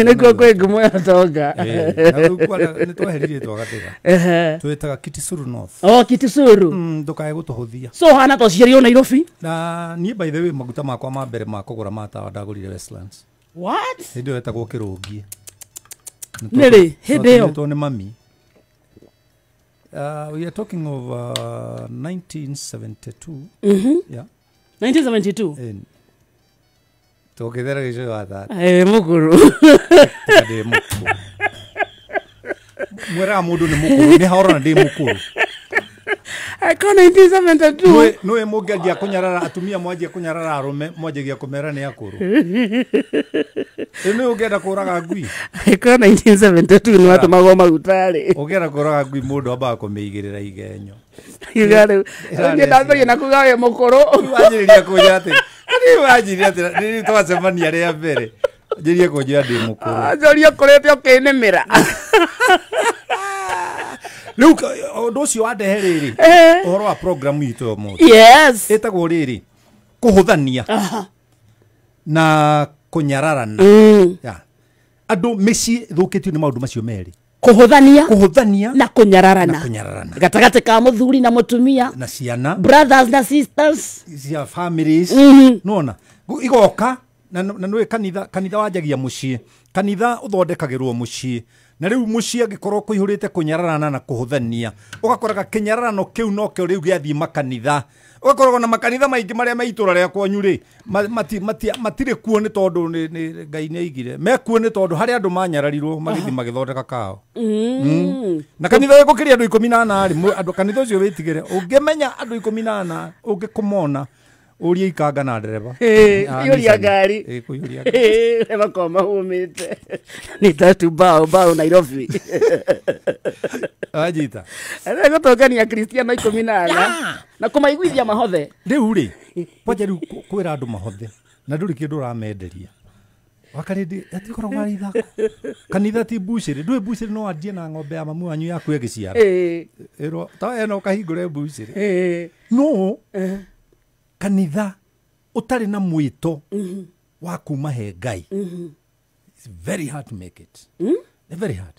Nikuo kwe ngumo ya tonga. Nä twaheririe twagatĩga twĩtaga Kitisuru North. Kitisuru Ndũkae gũtũhũthia. So hana twaciarirwo Nairobi. Na niĩ by the way maguta makwa ma mbere ma kũgũra matawa ndagũrire Westlands. What? Hĩndĩ ĩyo etagwo Kĩrũngi. Nĩrĩ hĩndĩ ĩyo nĩ mami. We are talking of 1972. Yeah. 1972. Tũkĩthera gĩcio wa that. Mũkũrũ. Ndĩ mũkũrũ. Mwera mũndũ nĩ mũkũrũ, nĩ haorana ndĩ mũkũrũ. Aka 1972. Nũwe mũngĩanjia kũnyarara atumia mwanjia kũnyarara arũme mwanjagia kũmera nĩ akũrũ. Nĩ ũngĩenda kũraga ngui. Aka 1972 nĩ watũmagwo magutarĩ. Ũngĩenda kũraga ngui mũndũ ambaga kũmĩigĩrĩra igenyo. Igare. Nĩ ndambĩrĩria na kuga we mũkũrũ. Wanjĩrĩria kũnjĩra atĩ. Nĩ wanjĩrĩria atĩ nĩ twacemania rĩa mbere. Njĩrie kũnjĩra ndĩ mũkũrũ. Njoria kũrĩte ũkĩnĩmĩra. Rĩu ũndũ ũcio wandehe rĩrĩ ũhoro wa program itũ ũmũthĩ. Yes. Ĩtagwo rĩrĩ kũhũthania na kũnyararana. Andũ mĩciĩ thũkĩtio nĩ maũndũ macio merĩ. Kũhũthania na kũnyararana. Gatagatĩ ka mũthuri na mũtumia na ciana, brothers na sisters, cia families. Nona igoka na nĩ kanitha wanjagia mũciĩ. Kanitha ũthondekagĩrwo mũciĩ. Na rĩu mũciĩ angĩkorwo kũihũrĩte kũnyararana na kũhũthania, ũgakoraga kĩnyararano kĩu no kĩo rĩu gĩathiĩ makanitha. Ũgakoragwo na makanitha maingĩ marĩa ma itũra rĩa kwanyu rĩ matirĩ kuo nĩ tondũ Ngai nĩ aigire. Mekuo nĩ tondũ harĩa andũ manyararirwo magĩthiĩ magĩthondeka kao. Na kanitha gũkĩria andũ 18 rĩ, andũ kanitha ũcio wĩtigĩre. Ũngĩmenya andũ 18 ũngĩkũmona Uria ikanga na ndereba. Yuria gari. Eba koma humite. Ni tatu bao Nairobi. Ajita. Ere gotongania Kristiano 18 na kumaiguithia mahothe. Riu ri. Waje riu kwira andu mahothe. Na nduri kindu ramenderia. Wakarindi atikorwo wari thako. Kanitha ti bushiri. Ndui bushiri no adie na ng'ombe ya mamu wanyu yaku egiciara. Ero ta eno kahingure bushiri. No. Kanitha utari na mwito wa kuma he Ngai. It's very hard to make it. Very hard.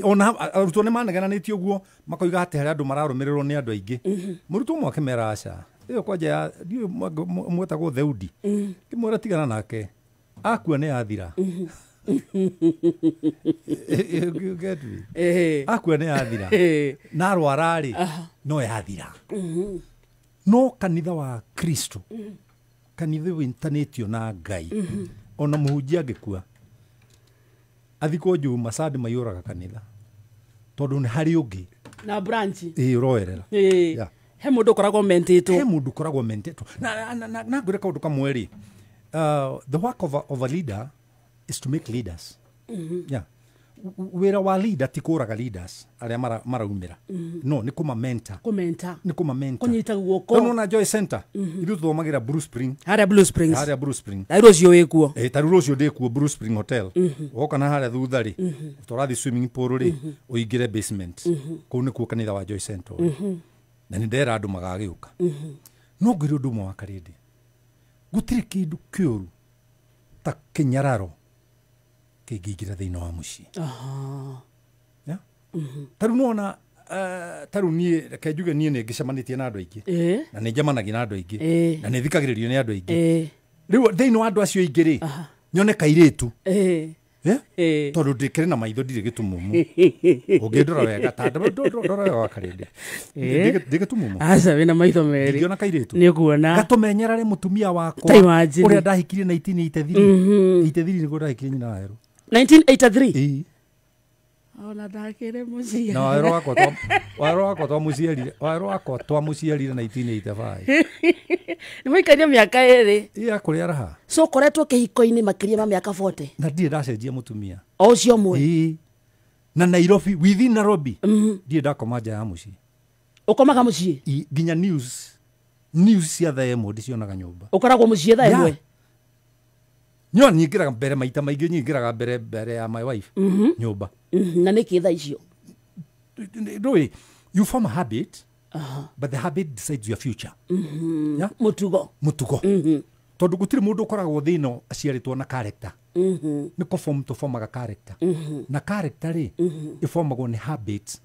Ona arutwo ne managananĩtio guo makoiga ati hari andu mararumirirwo ni andu aingi. Murutwo mwake meraca. Iyo kwanja ndio mwetagwo Theudi. Kimwera tigana nake. Akua ne athira. Akua ne athira. Na arwara ri no yathira. No kanitha wa Kristo. Kanitha wintanĩtio na Ngai. Ona muhunjia angĩkua athikwo Juma Sadi mayũraga kanitha. Tondũ nĩ hari ũngĩ na branch. Ũroerera. He mũndũ ũkoragwo mentĩtwo. He mũndũ ũkoragwo mentĩtwo. Na ngwĩre kaũndũ kamwe rĩ. The work of a leader is to make leaders. Yeah. Wera wa leader ti kũraga leaders aria maraumĩra. No nĩ kuma mentor. Nĩ kuma mentor. Kunyita guoko. Ona Joy Center. Ithu tũthomagĩra Bruce Spring. Haria Blue Springs. Haria Bruce Spring. Tairu ũcio wĩkuo. Tairu ũcio ndĩkuo Bruce Spring Hotel. Woka na haria thutha rĩ. Tũrathi swimming pool rĩ. Ũingĩre basement. Kũu nĩkuo kanitha wa Joy Center. Na nĩ ndera andũ magagĩũka. No ngwĩre ũndũ ũmwe wa karĩndĩ. Gũtirĩ kĩndũ kĩũru ta kĩnyararo kĩngĩingĩra thĩinĩ wa mũciĩ. Taru nona taru niĩ kenjuge niĩ nĩ ngĩcemanĩtie na andũ aingĩ. Na nĩ njemanagia na andũ aingĩ. Na nĩ thikagĩrĩrio nĩ andũ aingĩ. Rĩu thĩinĩ wa andũ acio aingĩ rĩ nyone kairĩtu. Tondũ ndĩkĩrĩ na maitho ndirĩ gĩtumumu. Ũngĩndora wega ta ndora wega karĩndĩ. Ndĩgĩtumumu. Aca wĩna maitho merĩ. Ngĩona kairĩtu. Nĩ kuona. Gatũmenyerare mũtumia wakwa. Ũrĩa ndahikirie 1983. 83 nĩguo ndahikirie nyina wa Heru. 1983. Ona ndakĩre mũciari. Na waro wako twa mũciarire 1985. Nĩ mũikaria mĩaka ĩrĩ. Iya kũrĩa raha. So koretwo kĩhiko-inĩ makĩria ma mĩaka 40. Na ndirĩ ndacenjia mũtumia. O ũcio mwe. Na Nairobi, within Nairobi. Ndirĩ ndakoma nja ya mũciĩ. Ũkomaga mũciĩ? Nginya news cia thaa ĩmwe ndicionaga nyũmba. Ũkoragwo mũciĩ thaa ĩmwe? Nyo nyingĩraga mbere maita maingĩ nyingĩraga mbere ya my wife. Nyũmba. Na nĩkĩ thaa icio? You form a habit, but the habit decides your future. Mutugo. Tondũ gũtirĩ mũndũ ũkoragwo thĩino aciarĩtwo na character. Nĩ kũform tũformaga character. Na character rĩ ĩformagwo nĩ habits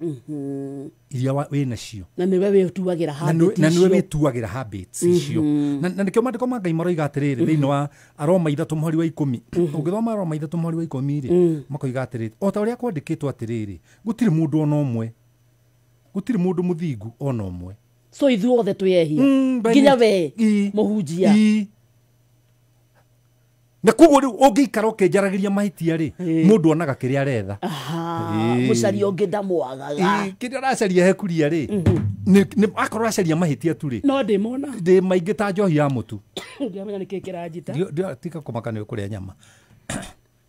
iria wĩna cio. Na nĩwe wĩtuagĩra habits icio. Na nĩwe wĩtuagĩra habits icio. Na nĩkĩo maandĩko ma Ngai maroiga atĩrĩrĩ thĩinĩ wa Aroma 3 mũhari wa 10. Ũngĩthoma Aroma 3 mũhari wa 10 rĩ makoiga atĩrĩrĩ o ta ũrĩa kwandĩkĩtwo atĩrĩrĩ gũtirĩ mũndũ ona ũmwe. Gũtirĩ mũndũ mũthingu ona ũmwe. So ithuothe twĩyehia. Nginya we mũhunjia. Na kuguo rĩu ũngĩikara ũkĩnjaragĩria mahĩtia rĩ mũndũ onaga kĩrĩa aretha. Mũcaria ũngĩ ndamwagaga. Kĩrĩa ũracaria hekuria rĩ nĩ akorwo ũracaria mahĩtia tu rĩ. No ndĩmona. Ndĩ maingĩ ta njohi ya mũtu. Ndĩamenya nĩkĩ kĩranjita. Tika kũmaka nĩ kũrĩa nyama.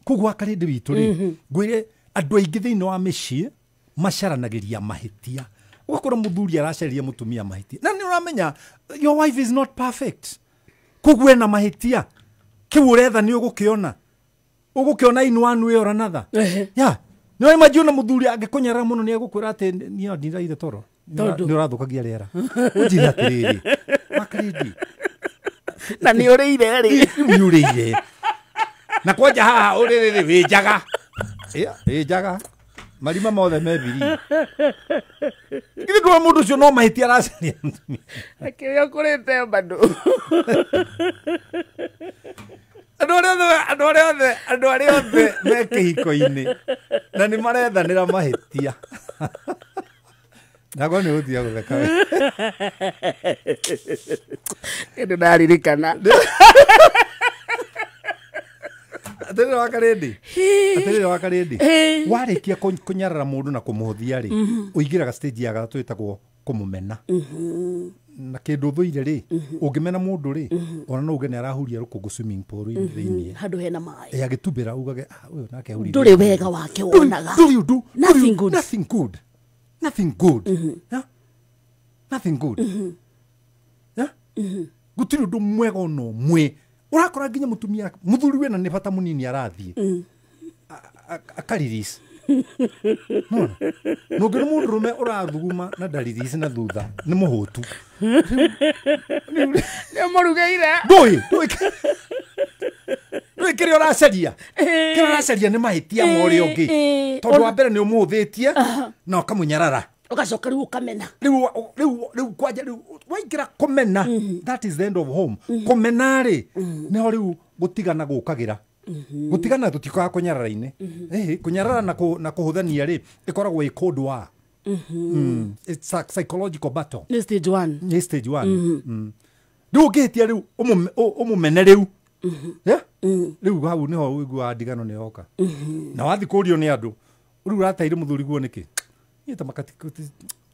Kuguo akarĩndĩ witũ rĩ ngwĩre andũ aingĩ thĩinĩ wa mĩciĩ macaranagĩria mahĩtia. Ũgakora mũthuri aracaria mũtumia mahĩtia. Na nĩ ũramenya your wife is not perfect. Kuguo ena mahĩtia. Kiu uretha ni ugũkĩona in one way or another. Yeah. Nĩ imagine na mũthuri angĩkũnyara mũno nĩ egũkwĩra atĩ niĩ ndiraire toro. Nĩ ũrathũkagia rĩera. Ũnjira atĩrĩrĩ. Makarĩndi. Na nĩ ũrĩire rĩ. Nĩ ũrĩire. Na kwanja haha ũrĩrĩ wĩ njaga. Wĩ njaga. Marima mothe mebiri. Githĩ kwa mũndũ ũcio no mahĩtia aracaria mũtumia. Akĩrĩa kũrĩte bado. Andũ arĩa othe me kĩhiko-inĩ na nĩ marethanĩra mahĩtia. Nagwa nĩ ũthia gũtheka we. Kĩndũ ndaririkana. Atĩrĩrĩ wa Karĩndĩ. Warĩkia kũnyarara mũndũ na kũmũhũthia rĩ ũingĩraga stage ya gatatũ ĩtagwo kũmũmena. Na kĩndũ thũire rĩ ũngĩmena mũndũ rĩ ona no uge nĩ arahuria rũkũngũ swimming pool thĩinĩ. Handũ hena maĩ. Agĩtumbĩra ugage ũyũ nake ahurire. Ndũrĩ wega wake wonaga. Nothing good. Nothing good. Nothing good. Yeah? Nothing good. Yeah? Gũtirĩ ũndũ mwega ona ũmwe. Ũrakora nginya mũtumia mũthuri wena nĩ bata mũnini arathiĩ. Akaririce. No ngĩrĩ mũndũrũme ũrathuguma na ndaririce na thutha nĩ mũhũtu. Nĩ mũrugeire. Ndũĩ kĩrĩa ũracaria. Kĩrĩa ũracaria nĩ mahĩtia morĩ ũngĩ. Tondũ wa mbere nĩ ũmũhũthĩtie na ũkamũnyarara. Ũgacoka rĩu ũkamena. Rĩu kwanja rĩu waingĩra kũmena. That is the end of home. Kũmena rĩ nĩho rĩu gũtigana gũkagĩra. Gũtigana tũtikaga kũnyarara-inĩ. Kũnyarara na kũhũthania rĩ ĩkoragwo ĩ cold war. It's a psychological battle. Nĩ stage 1. Nĩ stage 1. Rĩu ũngĩhĩtia rĩu ũmũmene rĩu. Rĩu hau nĩho ũiguaga ndigano nĩ yoka. Na wathi kũũrio nĩ andũ rĩu ũrataire mũthuri guo nĩkĩ? Niĩ ta makati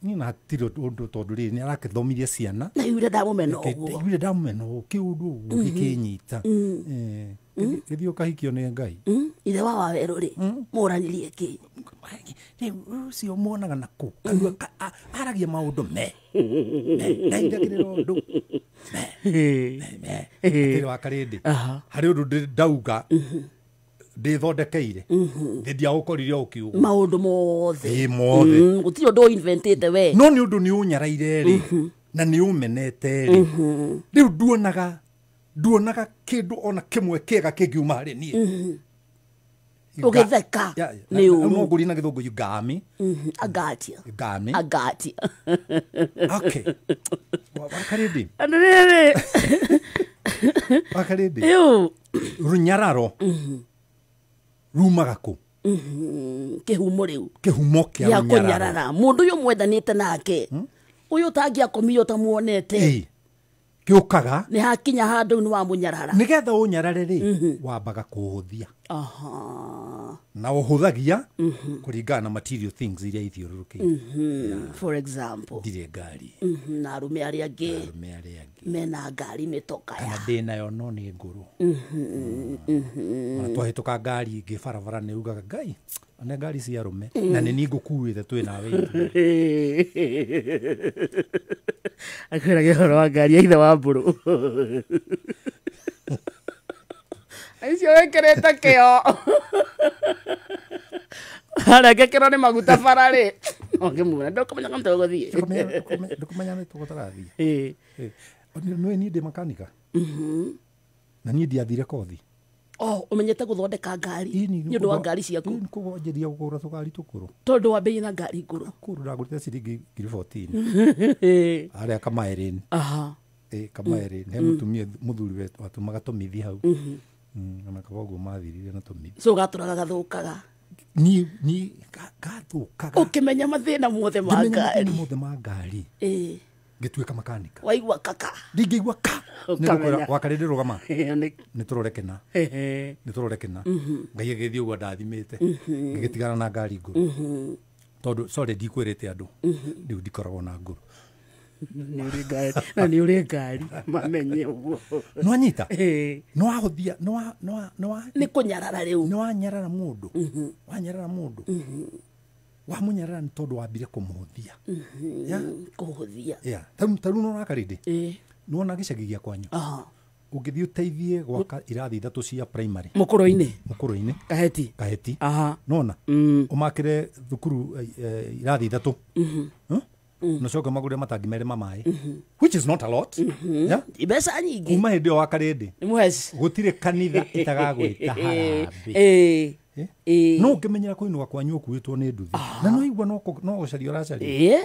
niĩ na hatirĩ ũndũ tondũ rĩrĩ nĩ arakĩthomithia ciana. Na yure ndamũmena ũguo. Yure ndamũmena ũguo kĩũndũ ũguo gĩkĩnyita. Gĩthiĩ ũkahikio nĩ Ngai. Ithe wa Wawerũ rĩ mũranirie kĩ? Ũcio muonaga na kũ? Aragia maũndũ me. Ndaigagĩrĩra ũndũ. Atĩrĩ wa Karĩndĩ. Harĩ ũndũ ndauga ndĩthondekeire. Ndiagũkorire ũkiuga. Maũndũ mothe. Mothe. Gũtirĩ ũndũ inventĩte we. No nĩ ũndũ nĩ ũnyaraire rĩ na nĩ ũmenete rĩ. Rĩu nduonaga kĩndũ ona kĩmwe kĩega kĩngiuma harĩ niĩ. Ũgĩtheka nĩ ũru. No ngũri na gĩthũngũ you got me. Agatia. Gami. Agatia. Okay. Wakarĩndĩ. Anĩrĩrĩ. Wakarĩndĩ. Ew. Runyararo. Rumaga kũ? Kĩhumo rĩu. Kĩhumo kĩa kũnyarara. Mũndũ ũyũ mwendanĩte nake. Ũyũ ũtangĩakomire ũtamuonete. Kĩũkaga. Nĩ hakinya handũ nĩ wa mũnyarara. Nĩgetha ũnyarare rĩ wambaga kũhũthia. Na ũhũthagia kũringana na material things iria ithiũrũrũkĩte. For example. Ndirĩ ngari. Na arũme arĩa angĩ mena ngari mĩtoka ya. Kana ndĩnayo no nĩ ngũrũ. Twahĩtũka ngari ingĩ barabara nĩ ugaga Ngai ona ngari cia arũme na nĩ niĩ ngũkuĩte twĩ nawe. Akwĩraga ũhoro wa ngari ya ithe wa mbũrũ. Icio wĩkĩrĩte kĩo. Arekĩrwo nĩ maguta bara rĩ. Ngĩmwĩra ndũkũmenya kana tũgũthiĩ. Ndũkũmenya nĩ tũgũthiĩ. Nĩ niĩ ndĩ makanika. Na niĩ ndiathire kothi. umenyete guthondeka ngari ni undu wa ngari ciaku kugonjeria kugura tugari tukuru tondu wa bei na ngari nguru kuru ndagurite ciringi 14 aria Kamaerin Kamaerin he mutumia muthuri wetu atumaga tumithi hau na kabogo mathirire na tumithi so gaturaga gathukaga ni gathukaga ukimenya mathina mothe ma ngari gituika makanika waigua kaka ndingigua ka nikukwira wakarindi rugama ni turorekena ngai agithii uguo ndathimite ngigitigana na ngari nguru tondu sorry ndikwirite andu riu ndikoragwo na nguru ni uri ngari mamenye uguo no anyita no ahuthia ni kunyarara riu no anyarara mundu wa munyarara ni tondu wambire kumuhuthia kuhuthia taru no nakarindi nuona gicagi gia kwanyu ungithii uteithie gwaka irathi 3 cia primary mukuru-ini kaheti nona umakire thukuru irathi 3 no coka magure matangi mere mamai which is not a lot ibesa nyingi kuma hindi o wakarindi mwezi gutire kanitha itagagwita harambe no ukimenyera kuinuka kwanyu kuitwo ni nduthi na no igwa no gucaria uracari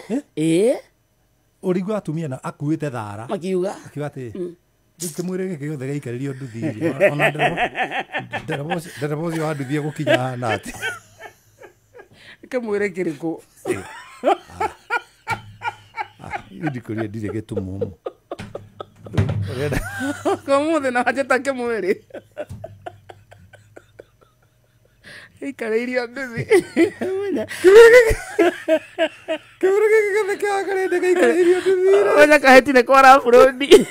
urigwa atumia na akuite thara makiuga ati ndikimwire giki giothe gaikaririo nduthi ona nderebozi wa nduthi gukinya na ati kimwire kiriku ndikuria ndire gitumumu komuthe na hajeta kimwire ikaririo nduthi kimwire giki karende gaikaririo nduthi ona kaheti ne kwara burudi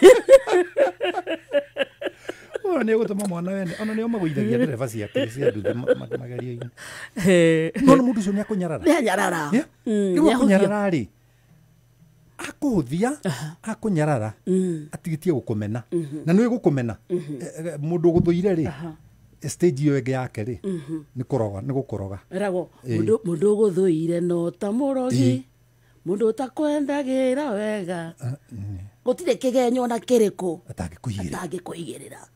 ona gutuma mwana wene ona nio maguithagia ndereva ciake cia nduthi magagerio no mundu ucio ni akunyarara ni akunyarara ri akuthia akunyarara atigitie gukumena na nĩ gukumena mundu guthuire ri stage yo ege yake ri ni gukoroga rago mundu guthuire no ta murogi mundu takwendagĩra wega gutire kigenyo na kiriku atangikuigirira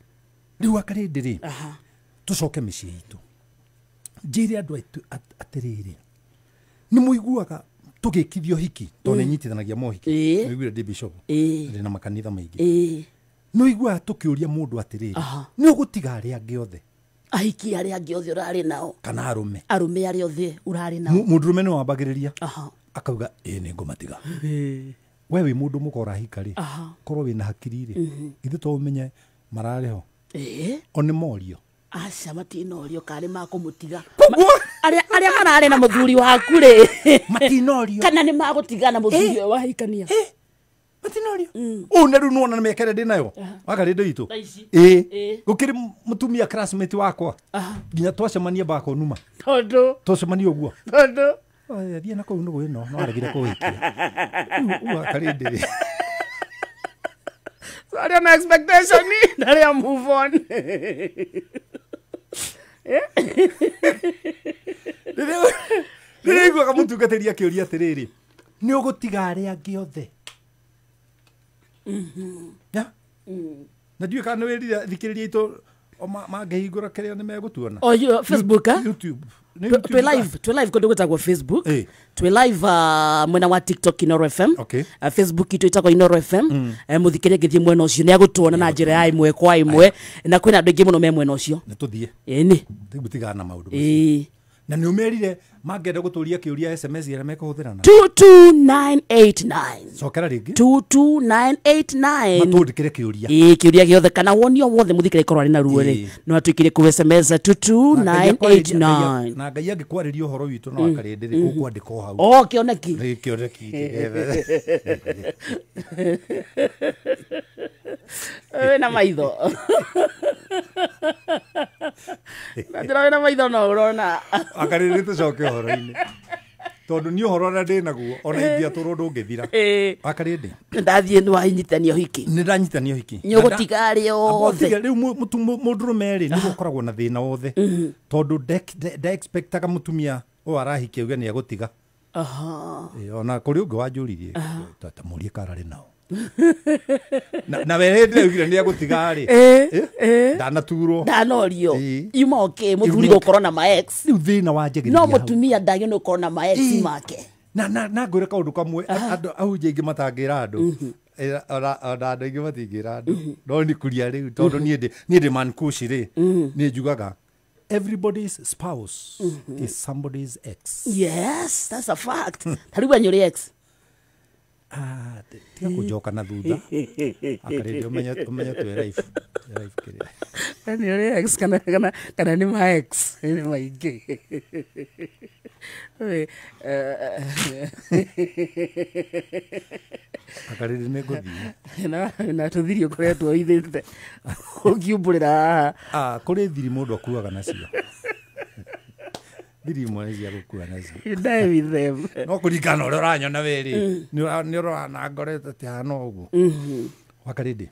riu akarindi ri tucoke micii itu njire andu atiriri ni muiguaga tugikithio hiki to ne nyitithanagia mohiki niguire ndi bishop ndina makanitha maingi no igua tukiuria mundu atiriri ni ugutiga ari angi othe ahiki ari angi othe urari nao kana arume ari othe urari nao mundurume no wambagiriria akauga ni ngumatiga we wi mundu mukora hikari korwo wina hakiri ri ithu to umenye marareho oni morio aca matinorio kari makumutiga aria marare na muthuri waku ri matinorio kana ni magutigana muthuri wa hikania matinorio una ru nuona mekere ndinayo wakari ndo itu gukiri mutumia classmate wakwa nginya twacemania bako numa tondu twacemania uguo tondu thie na kuu nugu ino no aregire kuhikia wakari ndi sorry no expectation ni aria move on Ndirigwa kamutungateria akiuria atiriri ni ugutiga aria angi othe na ndiwe kana wirira thikiriria itu mangehingura kiria ni megutuona Facebook YouTube twe live kundu gutagwo Facebook twe live mwena wa TikTok Inoro FM Facebook itu itagwo Inoro FM muthikire ngithie mwena ucio ni agutuona na njira ya imwe kwa imwe na kwina andu ingi muno me mwena ucio ni tuthie ni tigutiga na maundu na ni umerire mangenda guturia kiuria SMS ira mekuhuthira na 22989 sokera ringi 22989 matundikire kiuria kiuria giothe kana wonio wothe muthikire ikorwo ari na ruo ri no atwikire ku SMS 22989 na ngai angikwariria uhoro witu no akarindiri kukwandika hau kioneki na maitho na maitho no urona akarindiri tucoke uhoro-ini tondu ni uhoro na ndi naguo ona ingia turu ndungithira akarindi ndathie ni wanyitania hiki ni ndanyitania hiki ni gutigari othe riu mundurume ri ni gukoragwo na thina othe tondu de expectaga mutumia o arahikia uga ni agutiga ona kuri ungi wanjuririe tata murie karari nao na wele ndio ndio gutigari ndanaturo ndanorio yuma okay muthuri gukorwo na ma ex riu thina wa njege no mutumia ndagio no gukorwo na ma ex make na ngwire kaundu kamwe andu au jingi matangira andu andu ingi matingira andu no ni kuria riu tondu ni man kushi ri ni njugaga everybody's spouse is somebody's ex. Yes, that's a fact. Tariwa nyori ex. Tiga kujoka na thutha. Akaridi umenya tu life kiri. Ni yori ex kana ni ma ex ni maingi. Akaridi ne guthi. Na tuthirio koretwo ithite. Ukiumburira kuri thiri mundu akuaga nacio. Thiri mwana cia gukua nacio. You die with them. No kurikana uri uranyona weri. Ni urana ngorete ti hano ugu. Wakaridi.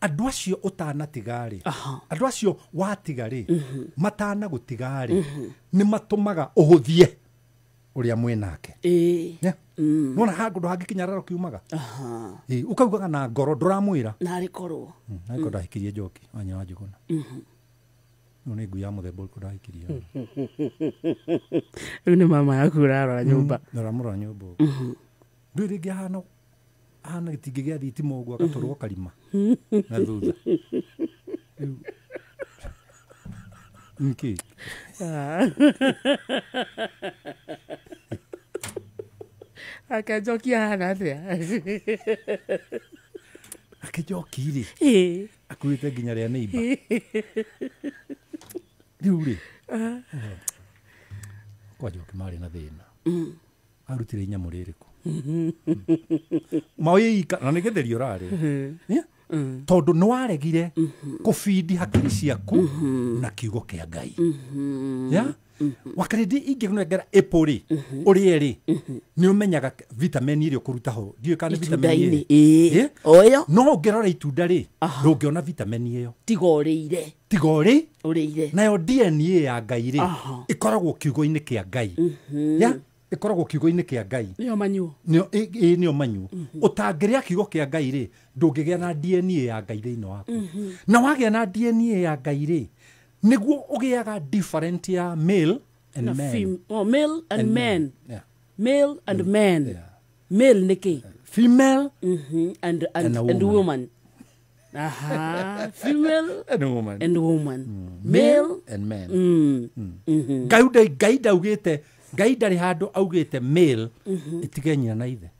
Andu acio utanatigari. Andu acio watigari. Matana gutigari. Ni matumaga uhuthie uria mwenake. Nona hagundu hangikinyararo kiumaga. Ukaugaga na ngoro nduramwira. Na rikorwo. Na ko ndahikirie njoki anya wa njuguna. No ni nguya muthemba uriku ndahikirie. Riu ni mama yaku urarora nyumba. Ndaramura nyumba. Ndiri ngi hana gitingi gia thitima uguo agaturwo karima. Na thutha. Nki. Akajokia hana atia. Akijokiri. Akuite nginya ria neiba. Riuri. Kwa joki mari na thina. Arutire inya muririku. Maoyika na nigetherio rari. Tondu no waregire kufidi hakiri ciaku na kiugo kia Ngai. Ya? Wakaridi ingegera epori urieri ni umenyaga vitamin irio kuruta ho dio kana vitamin oyo no ngerora itunda ri ndungiona vitamin iyo tigori urire nayo DNA ya Ngai ri ikoragwo kiugo-ini kia Ngai ya ikoragwo kiugo-ini kia Ngai niyo manyu niyo manyu utangiria kiugo kia Ngai ri ndungigia na DNA ya Ngai thiini waku na wagia na DNA ya Ngai ri niguo ugiaga different ya male and man. Male and man. Yeah. Male and man. Yeah. Male niki. Female and woman. Aha. Female and woman. And woman. Male and man. Gaida ugite gaida ri handu augite male itigenya na ithe.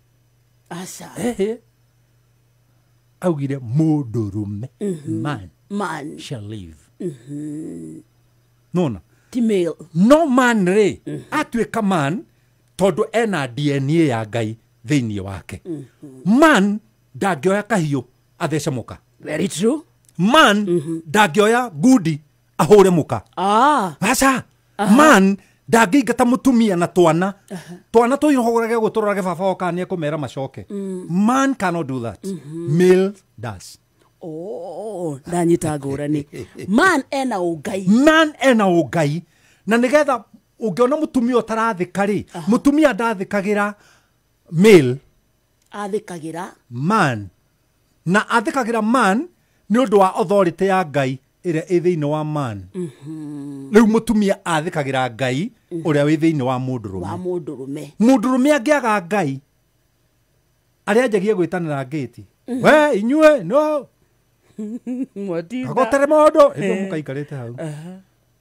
Asa. Augire mundurume man shall live. Nona male no man re atuika man tondu ena DNA ya Ngai thiini wake. Man ndangioya kahiu athece muka. Very true. Man ndangioya gudi ahure muka. Acha man ndangingata mutumia na twana tuihogorage guturage baba okanie kumera macoke. Man cannot do that. Male does. Ndanyita ngurani. Man ena ugai na nigetha ungiona mutumia utarathika ri mutumia ndathikagira male athikagira man na athikagira man ni undu wa authority ya Ngai ira i thiini wa man. Riu mutumia athikagira Ngai uria wi thiini wa mundurume angiaga Ngai aria njagie gwitanira ngiti we inyue no agotere mondo ndo mukaikarite hau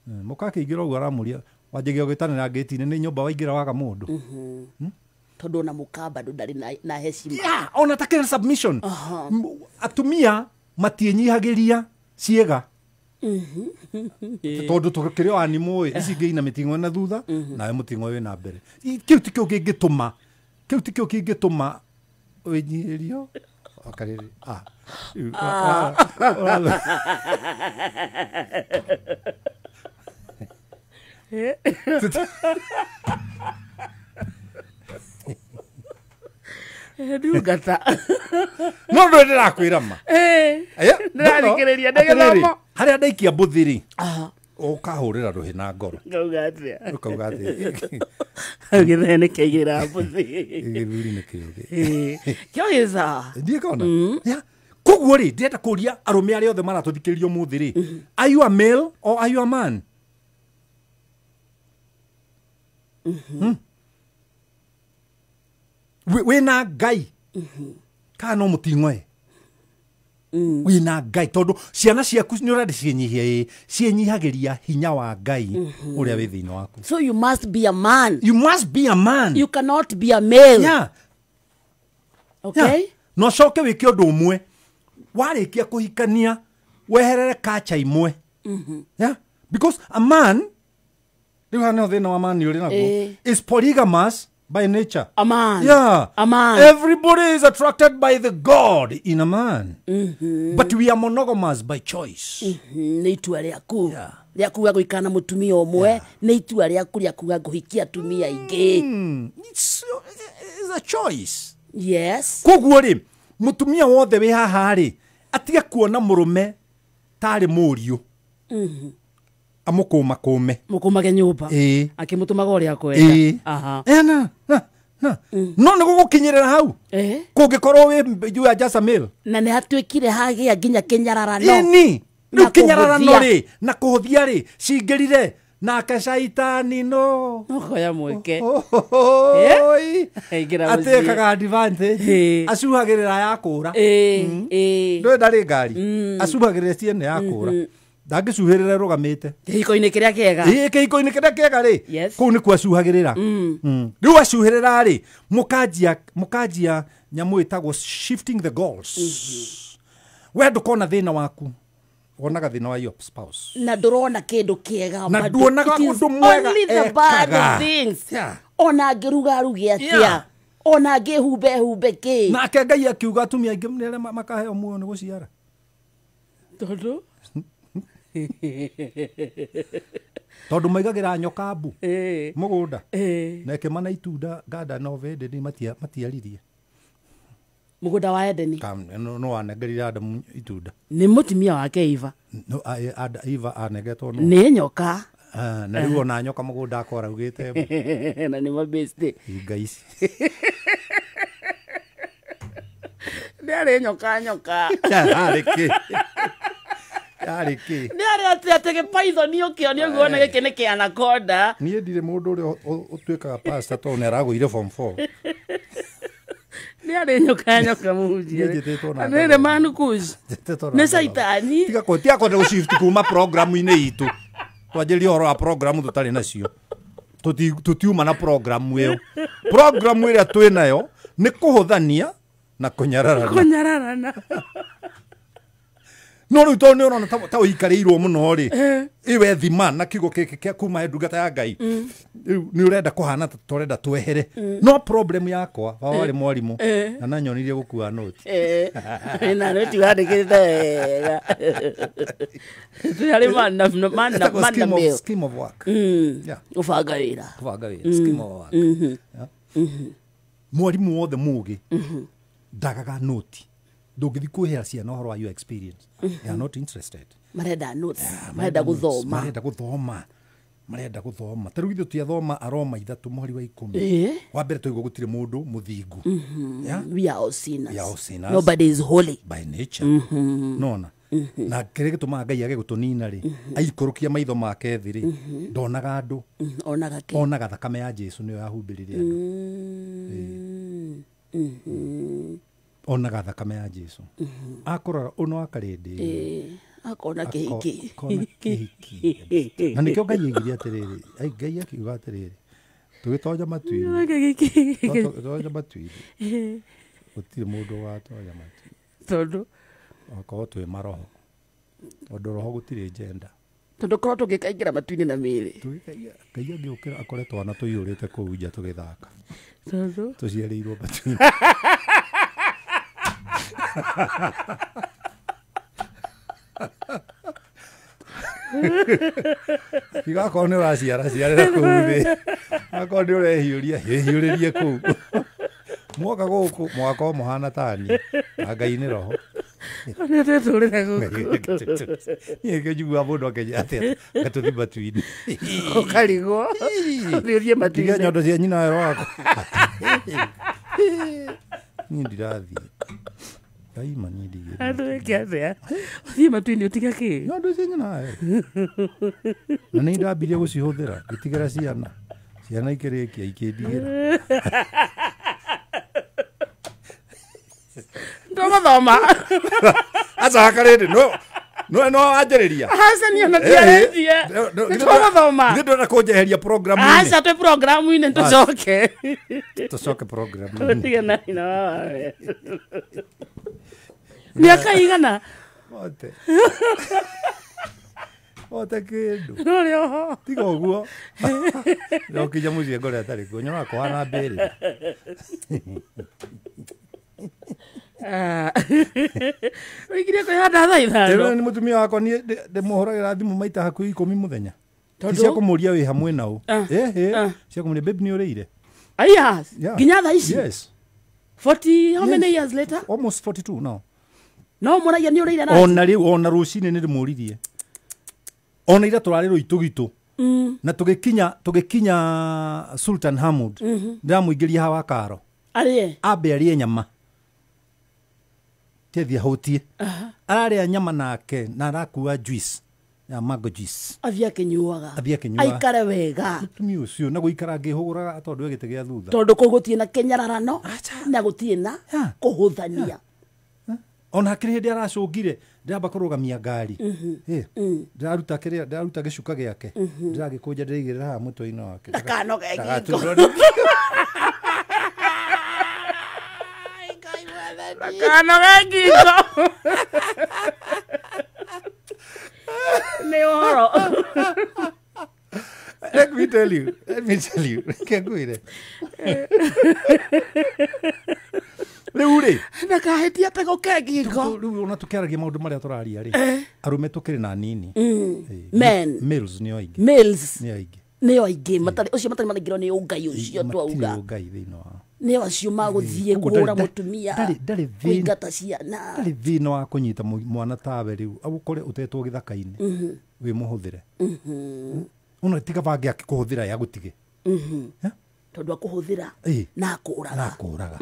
mukakiingira uguo aramuria wanjagia gwitanira ngiti-ini ni nyumba waingira waga mundu tondu na mukamba ndari na heshima ona takira submission atumia matienyihagiria ciega tondu tukirio animu ici ngeina mitingo na thutha nawe mutingo wi na mbere kiu tikio kingituma winyirio akariri ndugata no ndo ndirakwira ma ndirarikiriria ndegethomo haria ndaikia mbuthiri ukahurira ruhi na ngoro ngauga atia ukauga atia Githene keigira mbuthi. Githuri nä kä Kio iza. ndiä kona koguo rä ndärenda kå ria arå me arä othe maratå thikä rä rio må thä rä are you a male or are you a man? wä na ngai kana no må ting'oe wä na ngai tondå ciana ciaku nä å renda ciänyihia ciänyihagä ria hinya wa ngai å rä a wä thä inä waku. So you must be a man. You must be a man. You cannot be a male. Yeah. Okay? Yeah. No coke wä ke å ndå å mwe warä kia kå hikania weherere kacha imwe. Yeah? Because a man rä u hana thä na wa man nä å rä naguo is polygamous by nature. A man. Yeah. A man. Everybody is attracted by the God in a man. But we are monogamous by choice. Nä itua rä aku rä akuga gå ikana må tumia å mwe nä itua rä aku rä akuga gå hikia atumia ingä. It's a choice. Yes. Koguo rä må tumia wothe wä haha rä atige kuona må rå me tarä må riå amå kå ma kå me må kå mage nyå mba akä må tå maga å rä a kwenda no nä gå gå kinyä rä ra hau kå ngä korwo wä jasamil na nä hatuä kire hagä a nginya kä nyararano ni rä u kä nyararano rä na kå thia rä cingä rire nake caitani no koya mweke atä kaga advantage acuhagä rä ra ya kå ra ndå ndarä ngari acuhagä rä ra ciene ya kå ra ndangä cuhä rä ra rå gamä te kä hiko-inä kä rä a kega kä hiko-inä kä rä a kega rä kå u nä kuo acuhagä rä ra rä u acuhä rä ra rä må kanjia nyamå ä tagwo shifting the goals we ndå kona thä na waku wonaga thina wa your spouse na ndurona kindu kiega na nduonaga undu mwega ekaga ona ngiruga ruge atia ona ngihumbe humbe ki nake Ngai akiuga atumia aingĩ nĩ arĩa makaheo muoyo nĩ gũciara tondũ maigagĩra nyoka mbu mũgũnda na ĩkĩmana itunda Garden of Eden matiaririe mũgũnda wa Edeni no wanengerire Adamu itunda nĩ mũtumia wake Eva no Eva anegetwo no nĩ nyoka na rĩu ona nyoka mũgũnda akora ugĩte na nĩ mabeste Ngai ici nĩarĩ nyoka yarĩkĩ nĩarĩ atĩ gĩpaithoni ũkĩonio guona gĩkĩ nĩ kĩa anaconda niĩ ndirĩ mũndũ ũrĩa ũtuĩkaga pastor tondũ nĩ aragũire form 4 nĩarĩ nyoka mũhunjia nĩrĩ manukuzi nĩ caitani tiga kwenda gũshift kuma programu-inĩ itũ twanjĩrie ũhoro wa programu tũtarĩ nacio tũtiuma na programu ĩyo programu ĩrĩa twĩ nayo nĩ kũhũthania na kũnyararana no rĩu tondũ nĩ ũrona ta ũikarĩirwo mũno rĩ iwe thima na kiugo gĩkĩ kĩa kuma he ndungata ya Ngai nĩ ũrenda kũhana tũrenda twehere no problem yakwa warĩ mwarimũ na nanyonirie gũkua noti na noti wandĩkĩte wega tũrĩ manda scheme of work ũbanga wĩra scheme of work mwarimũ wothe mũgĩ ndagaga noti ndũngĩthi kwĩhera ciana ũhoro wa your experience they are not interested marenda notes marenda gũthoma ta rĩu ithuĩ tũathoma aroma ithatũ mweri wa 10 wa mbere tũigua gũtirĩ mũndũ mũthingu we are all sinners nobody is holy by nature nona na kĩrĩa gĩtũmaga Ngai age gũtũnina rĩ aikũrũkia maitho make thĩ rĩ ndonaga andũ onaga thakame ya Jesu nĩyo yahumbĩrire andũ onaga thakame ya Jesu akũrora ũno akarĩndĩ akona kĩhiki na nĩkĩo Ngai aigire atĩrĩrĩ Ngai akiuga atĩrĩrĩ tũgĩtonya matu-inĩ gũtirĩ mũndũ watonya matu tondũ akorwo twĩ maroho tondũ roho gũtirĩ gender tondũ korwo tũngĩkaingĩra matu-inĩ na mĩĩrĩ Ngai angĩũkĩra akore twana tũiyũrĩte kũu nja tũgĩthaka tũciarĩirwo matu-inĩ igakorwo nĩ ũraciarĩra kũu thĩ akorwo nĩ ũrehiũrĩrie kũu mwoka gũkũ mwaka mũhana tani na Ngai nĩ roho Nĩ tũrĩre gũkũ. Yeke jugua mũndũ akenya gatuthi matu-inĩ. Ũkarigwo. Nĩũthiĩ matu-inĩ. Nyondo cia nyina wero wako. Niĩ ndirathiĩ. Kaima niĩ ndigĩ. Andũ eke atĩa? Ũthiĩ matu-inĩ ũtiga kĩ? Nyondo cia nyina wero. Na nĩ ndambirie gũcihũthĩra ngĩtigĩra ciana. Ciana ikĩrĩkia ikĩndigĩra. Ndũgũthoma. Aca karĩndĩ no anjĩrĩria. Aca niĩ ona ndiarĩtie. Ndũgũthoma. Nĩ ndĩrenda kũnjeheria programu-inĩ. Aca twĩ programu-inĩ tũcoke. Tũcoke programu-inĩ. Ũtige na hinya wawe. Mĩaka igana? Ote kĩndũ. Rũrĩ oho. Tiga ũguo. Ndokinya mũciĩ ngore atarĩ kuo nyona kũhana mbĩrĩ. Ũigire kwĩhanda thaa ithano. Nĩ mũtumia wakwa niĩ ndĩmũhũragĩra thimũ maita hakuhĩ 10 mũthenya. Cia kũmũria wĩ hamwe nao. Cia kũmũria babe nĩ ũrĩire. Aya, nginya thaa ici? Yes. 40, how many years later? Almost 42 now. No mũragia nĩ ũrĩire na. Ona rũcinĩ nĩ ndĩmũririe. Ona ira tũrarĩ rũitũ na tũgĩkinya Sultan Hamud ndĩramũingĩria hawa karo ambe arĩe nyama tethia hutie ararĩa nyama nake na arakua juice ya mango juice athiĩ akĩnyuaga aikare wega mũtumia ũcio na gũikara ngĩhũgũraga tondũ egĩte gĩa thutha tondũ kũu gũtirĩ na kĩnyararano na gũtirĩ na kũhũthania. Ona hakĩrĩ hĩndĩ aracũngire ndĩramba kũrũgamia ngari ndĩraruta gĩcuka gĩake ndĩragĩkũnja ndĩraigĩrĩra haha mũtwe-inĩ wake ndakanoge ngingo nĩ ũhoro. Let me tell you kĩngũire rĩu rĩ ndakahĩtia tego ke ngingo rĩu ona tũkĩaragia maũndũ marĩa tũraria rĩ arũme tũkĩrĩ na nini males nĩo aingĩ matarĩ ũcio matarĩ maraingĩrwo nĩ ũngai ũcio twauga nĩo acio magũthiĩ kũhũra mũtumia kũingata ciana ndarĩ thĩna wa kũnyita mwana tawe rĩu agũkore ũtetwo gĩthaka-inĩ wĩ mũhũthĩre ona tiga bange akĩkũhũthĩra ya gũtige tondũ akũhũthĩra na akũraga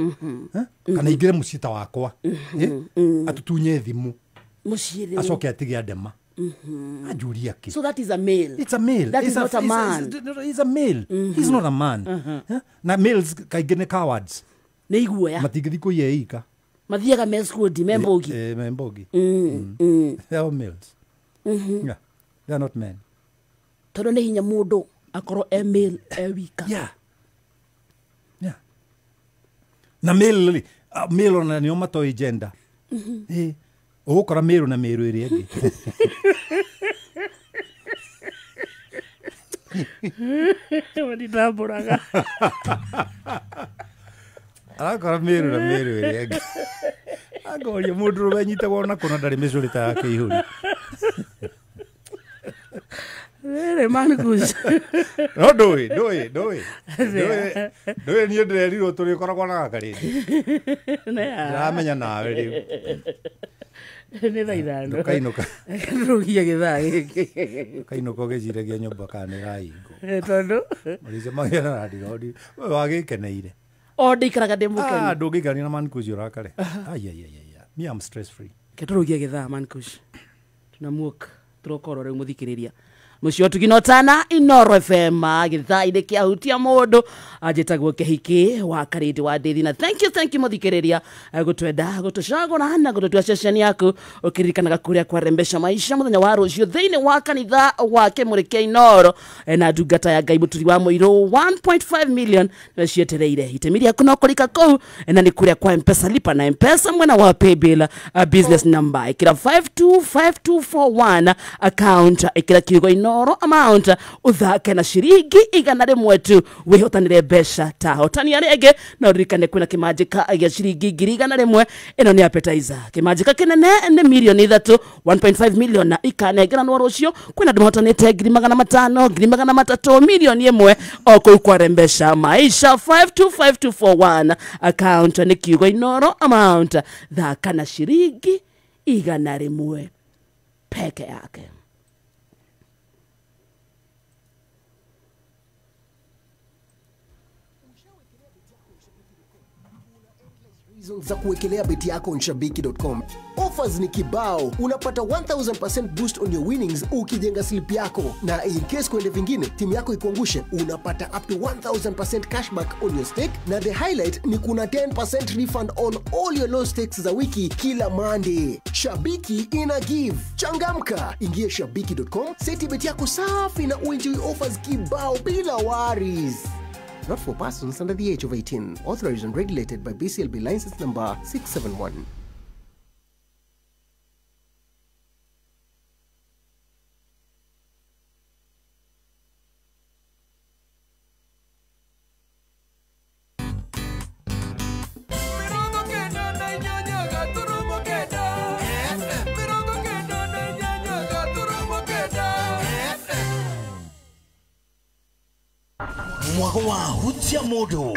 kana ingĩre mũciĩ ta wakwa atutunye thimũ mũciĩ acoke atige andema ajuria ki. So that is a male. It's a male. That is not a man. He's a male. He's not a man. Na males kaingĩ cowards. Nĩ iguoya. Matingĩthi kũyeika. Mathiaga meskudi membogi. Membogi. They are males. Yeah. They are not men. Tondũ nĩ hinya mũndũ akorwo male wika. Yeah. Yeah. Na male ona nĩo matoĩ gender. Ũgũkora mĩrũ na mĩrũ ĩrĩa ĩngĩ. Wanitambũraga. Arakora mĩrũ na mĩrũ ĩrĩa ĩngĩ. Agoria mũndũ ũrĩa anyitagwo na kũna ndarĩ mĩcũrĩ ta yake ihũri. Rere mangus. No ndũĩ niĩ ndĩrerirwo tũrĩkoragwo na gakarĩndĩ. Ndĩramenya nawe rĩu. Nĩ thaa ithano. Ndũkainũka. Ndũrugia gĩthaa gĩkĩ. Ndũkainũka ũgĩciragia nyũmba kana nĩrahingwo. Tondũ Marĩce magĩa na randirodi we wagĩkeneire. O ndĩikaraga ndĩ mũkenu. Ndũngĩikarania na mankus ũrakare. Me I'm stress free. Ketũrugia gĩthaa mankus. Tunamuoka tũrokoro rĩu mũthikĩrĩria. Mũcio tuginotana Inoro FM gĩthaa-inĩ kĩa hutia mũndũ anjĩtagwo Kĩhiki wa Karĩndĩ wa Ndĩthi na thank you mũthikĩrĩria gũtwenda gũtũcagũra na gũtũtua ceceni yaku ũkĩririkanaga kũrĩa kwa Rembesha Maisha mũthenya wa rũciũ thĩinĩ wa kanitha wa Kĩmũrĩ kĩa Inoro na ndungata ya Ngai Mũturi wa Mũirũ 1.5 million na cietereire itemi rĩaku no kũrika kũu na nĩ kũrĩa kwa M-Pesa lipa na M-Pesa mwena wa paybill business number ĩkĩra 525241 account ĩkĩra kiugo Inoro amount uthake na shiringi igana rĩmwe tu wihotanire mbeca ta hotania rĩngĩ na ũririkane kwĩna kĩmanjĩka gĩa shiringi 100 ĩno nĩ appetizer kĩmanjĩka kĩnene nĩ milioni 3 1.5 million na ikanengeranwo rũciũ kwĩna andũ mahotanĩte 500 300 milioni 1 o kũu kwa Rembesha Maisha 525241 account nĩ kiugo Inoro amount thaka na shiringi 100 peke yake. Za kuwekelea beti yako on shabiki.com. Offers ni kibao. Unapata 1000% boost on your winnings ukijenga slip yako, na in case kwende vingine timu yako ikuangushe, unapata up to 1000% cashback on your stake, na the highlight ni kuna 10% refund on all your low stakes za wiki kila Monday. Shabiki ina give. Changamka, ingia shabiki.com, seti beti yako safi na uenjoy offers kibao bila worries. Not for persons under the age of 18. Authorized and regulated by BCLB license number 671. Mwago wa hutia modo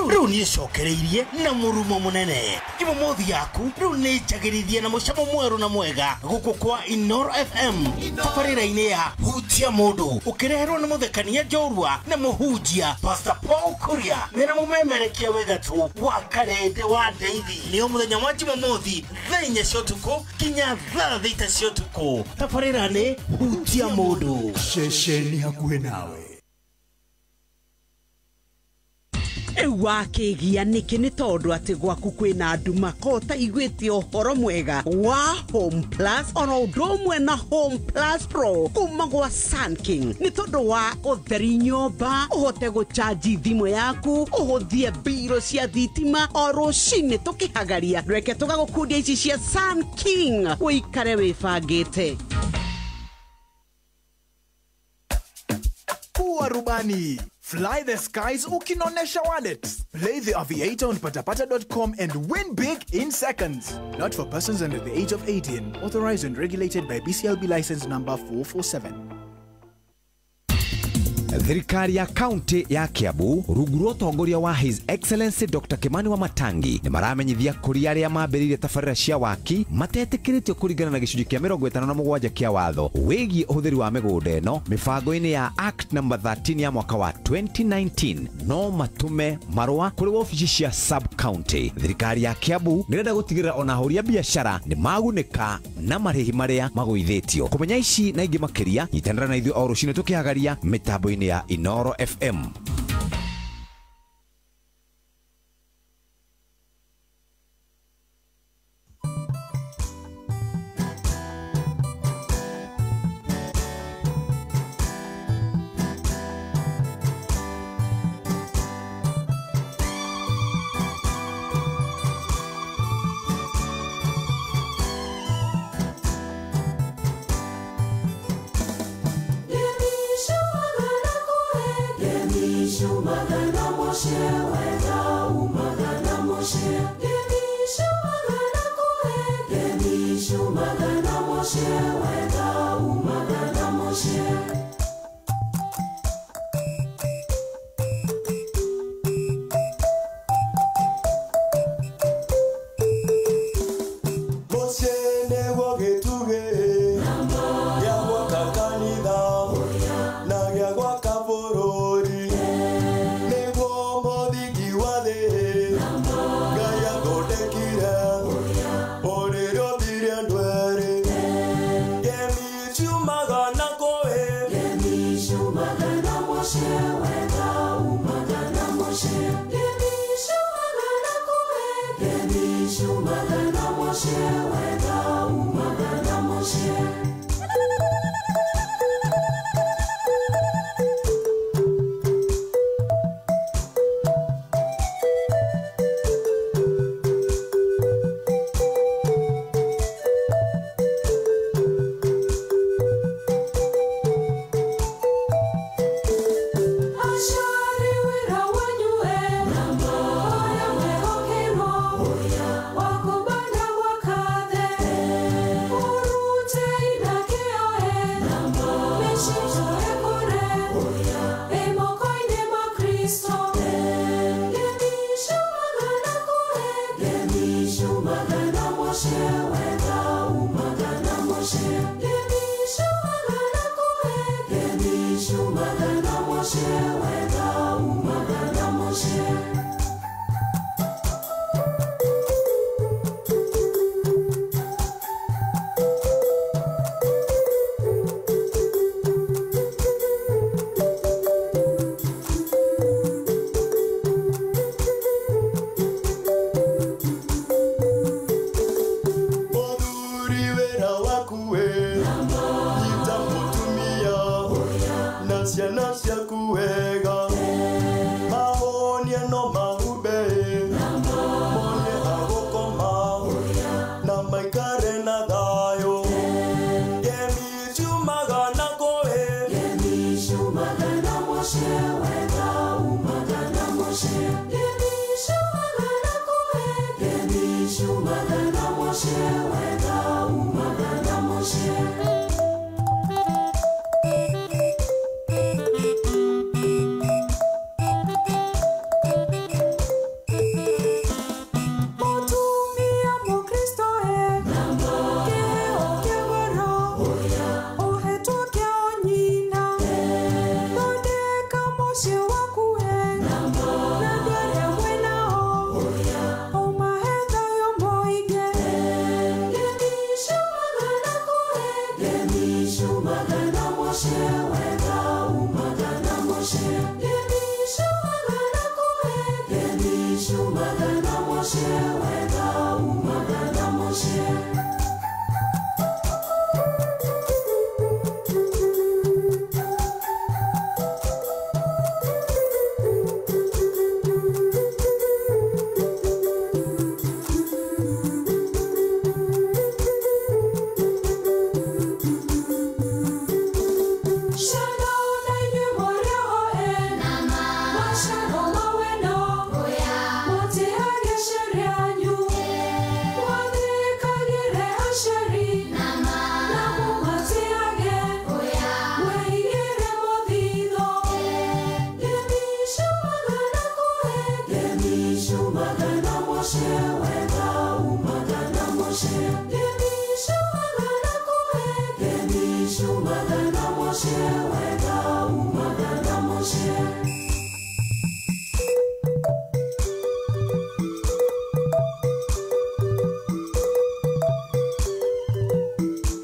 Runi shokereirie na murumo munene Ibo mothi yaku Runi chagiririe na mushamo mweru na mwega Guku kwa Inoro FM Tafarira inea hutia modo Ukirehero na muthekania jorua na muhujia Pastor Paul Kuria Nena mumemerekia wega tu Wakarede wa David Nio muthenya wa Jumamothi Thenya shotuko Kinya thita shotuko Tafarira ne hutia modo Shesheni hakuhe nawe Ewa kegia niki ni tondu ati gwaku kwina andu makota igwite ohoro mwega wa Home Plus ono ndomwe na Home Plus Pro kuma gwa Sun King ni tondu wa utheri nyomba uhote guchaji thimu yaku uhuthie biro cia thitima oro shine tukihagaria reke tugagukundia ici cia Sun King uikare wifangite Kuwa rubani Fly the skies ukinonesha wallet. Play the aviator on patapata.com and win big in seconds. Not for persons under the age of 18. Authorized and regulated by BCLB license number 447. Thirikari ya kaunti ya Kiambu rungu rwa utongoria wa His Excellency Dr. Kimani Wamatangi ni maramenyithia kuri aria mambiririe tafarira cia waki matetekiritio kuringana na gicunji kia 57 kia watho wigie uhuthiri wa migunda eno mibango-ini ya Act number 13 ya mwaka wa 2019 no matume marua kuri ofici cia sub county. Thirikari ya Kiambu nirenda gutigirira ona ahuri a biashara ni magunika na marihi maria maguithitio. Kumenya ici na ingi makiria nyitanira na ithuĩ o rucine tukihagaria mitambo-ini ya Inoro FM.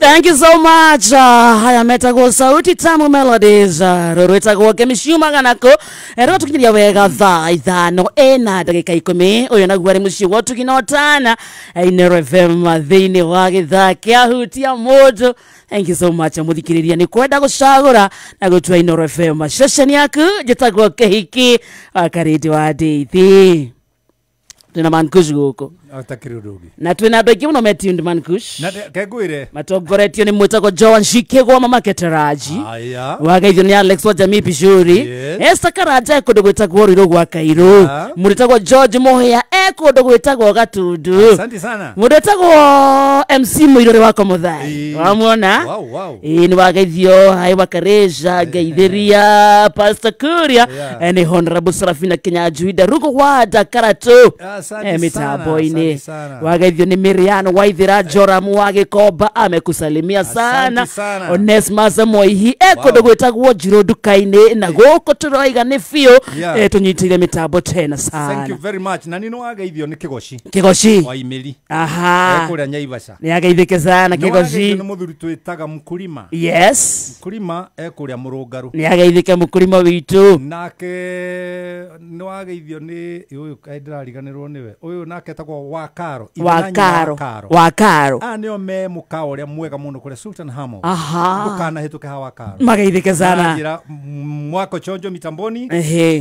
Thank you so much. Haya metagwo sauti tamu melodies. Rorwetagwo kemishuma nako. Ero tukiria wega thaa ithano ena ndagika 10. Uyo naguo ari muci wotu kinotana. Inero FM thini wa githaa kia hutia mojo. Thank you so much muthikiriria ni kwenda gucagura na gutua Inero FM session yaku jitagwo kehiki akaridi wa dithi. Tuna Mankush guko. Atakirudugi. Na twina andu aingi muno metuned Mankush. Na kegwire. Matongoretio ni mwitagwo Joan Shikegwa mama Keteraji. Aya. Wagaithio ni Alex wa Jamii Pishuri. Yes. Esther Karanja kundu gwitagwo Riro gwa Kairu. Muritagwo George Mohia kundu gwitagwo Gatundu. Asante sana. Muritagwo MC Muirore wako Muthai. Wamuona? Wow. Ni wagaithio hai wakareja gaithiria Pastor Kuria ni Honorable Serafina Kinyajuida Rugo wa Dakarato. Mitambo ini wagaithio ni Miriano Waithira Joramu wa Gikoba amekusalimia sana. Onesmus Moihi kundu gwitagwo Njiro Ndukaini na guko turoiga ni fio tunyitire mitambo tena sana. Thank you very much. Na nino wagaithio ni Kigoshi wa Imeli. Aha. Kuria Nyaivasha. Ni agaithike sana Kigoshi. Ni muthuri twitaga Mkulima. Yes. Mkulima kuria Murungaru. Ni agaithike Mkulima witu. Nake ni wagaithio ni uyu kaidariganirwo niwe. Uyu nake tagwo Wakaro. Wakaro. Nio me mukao uria mwega muno kule Sultan Hamo. Aha. Ukana hituke ha Wakaro. Magaithike sana. Njira mwako chonjo mitamboni.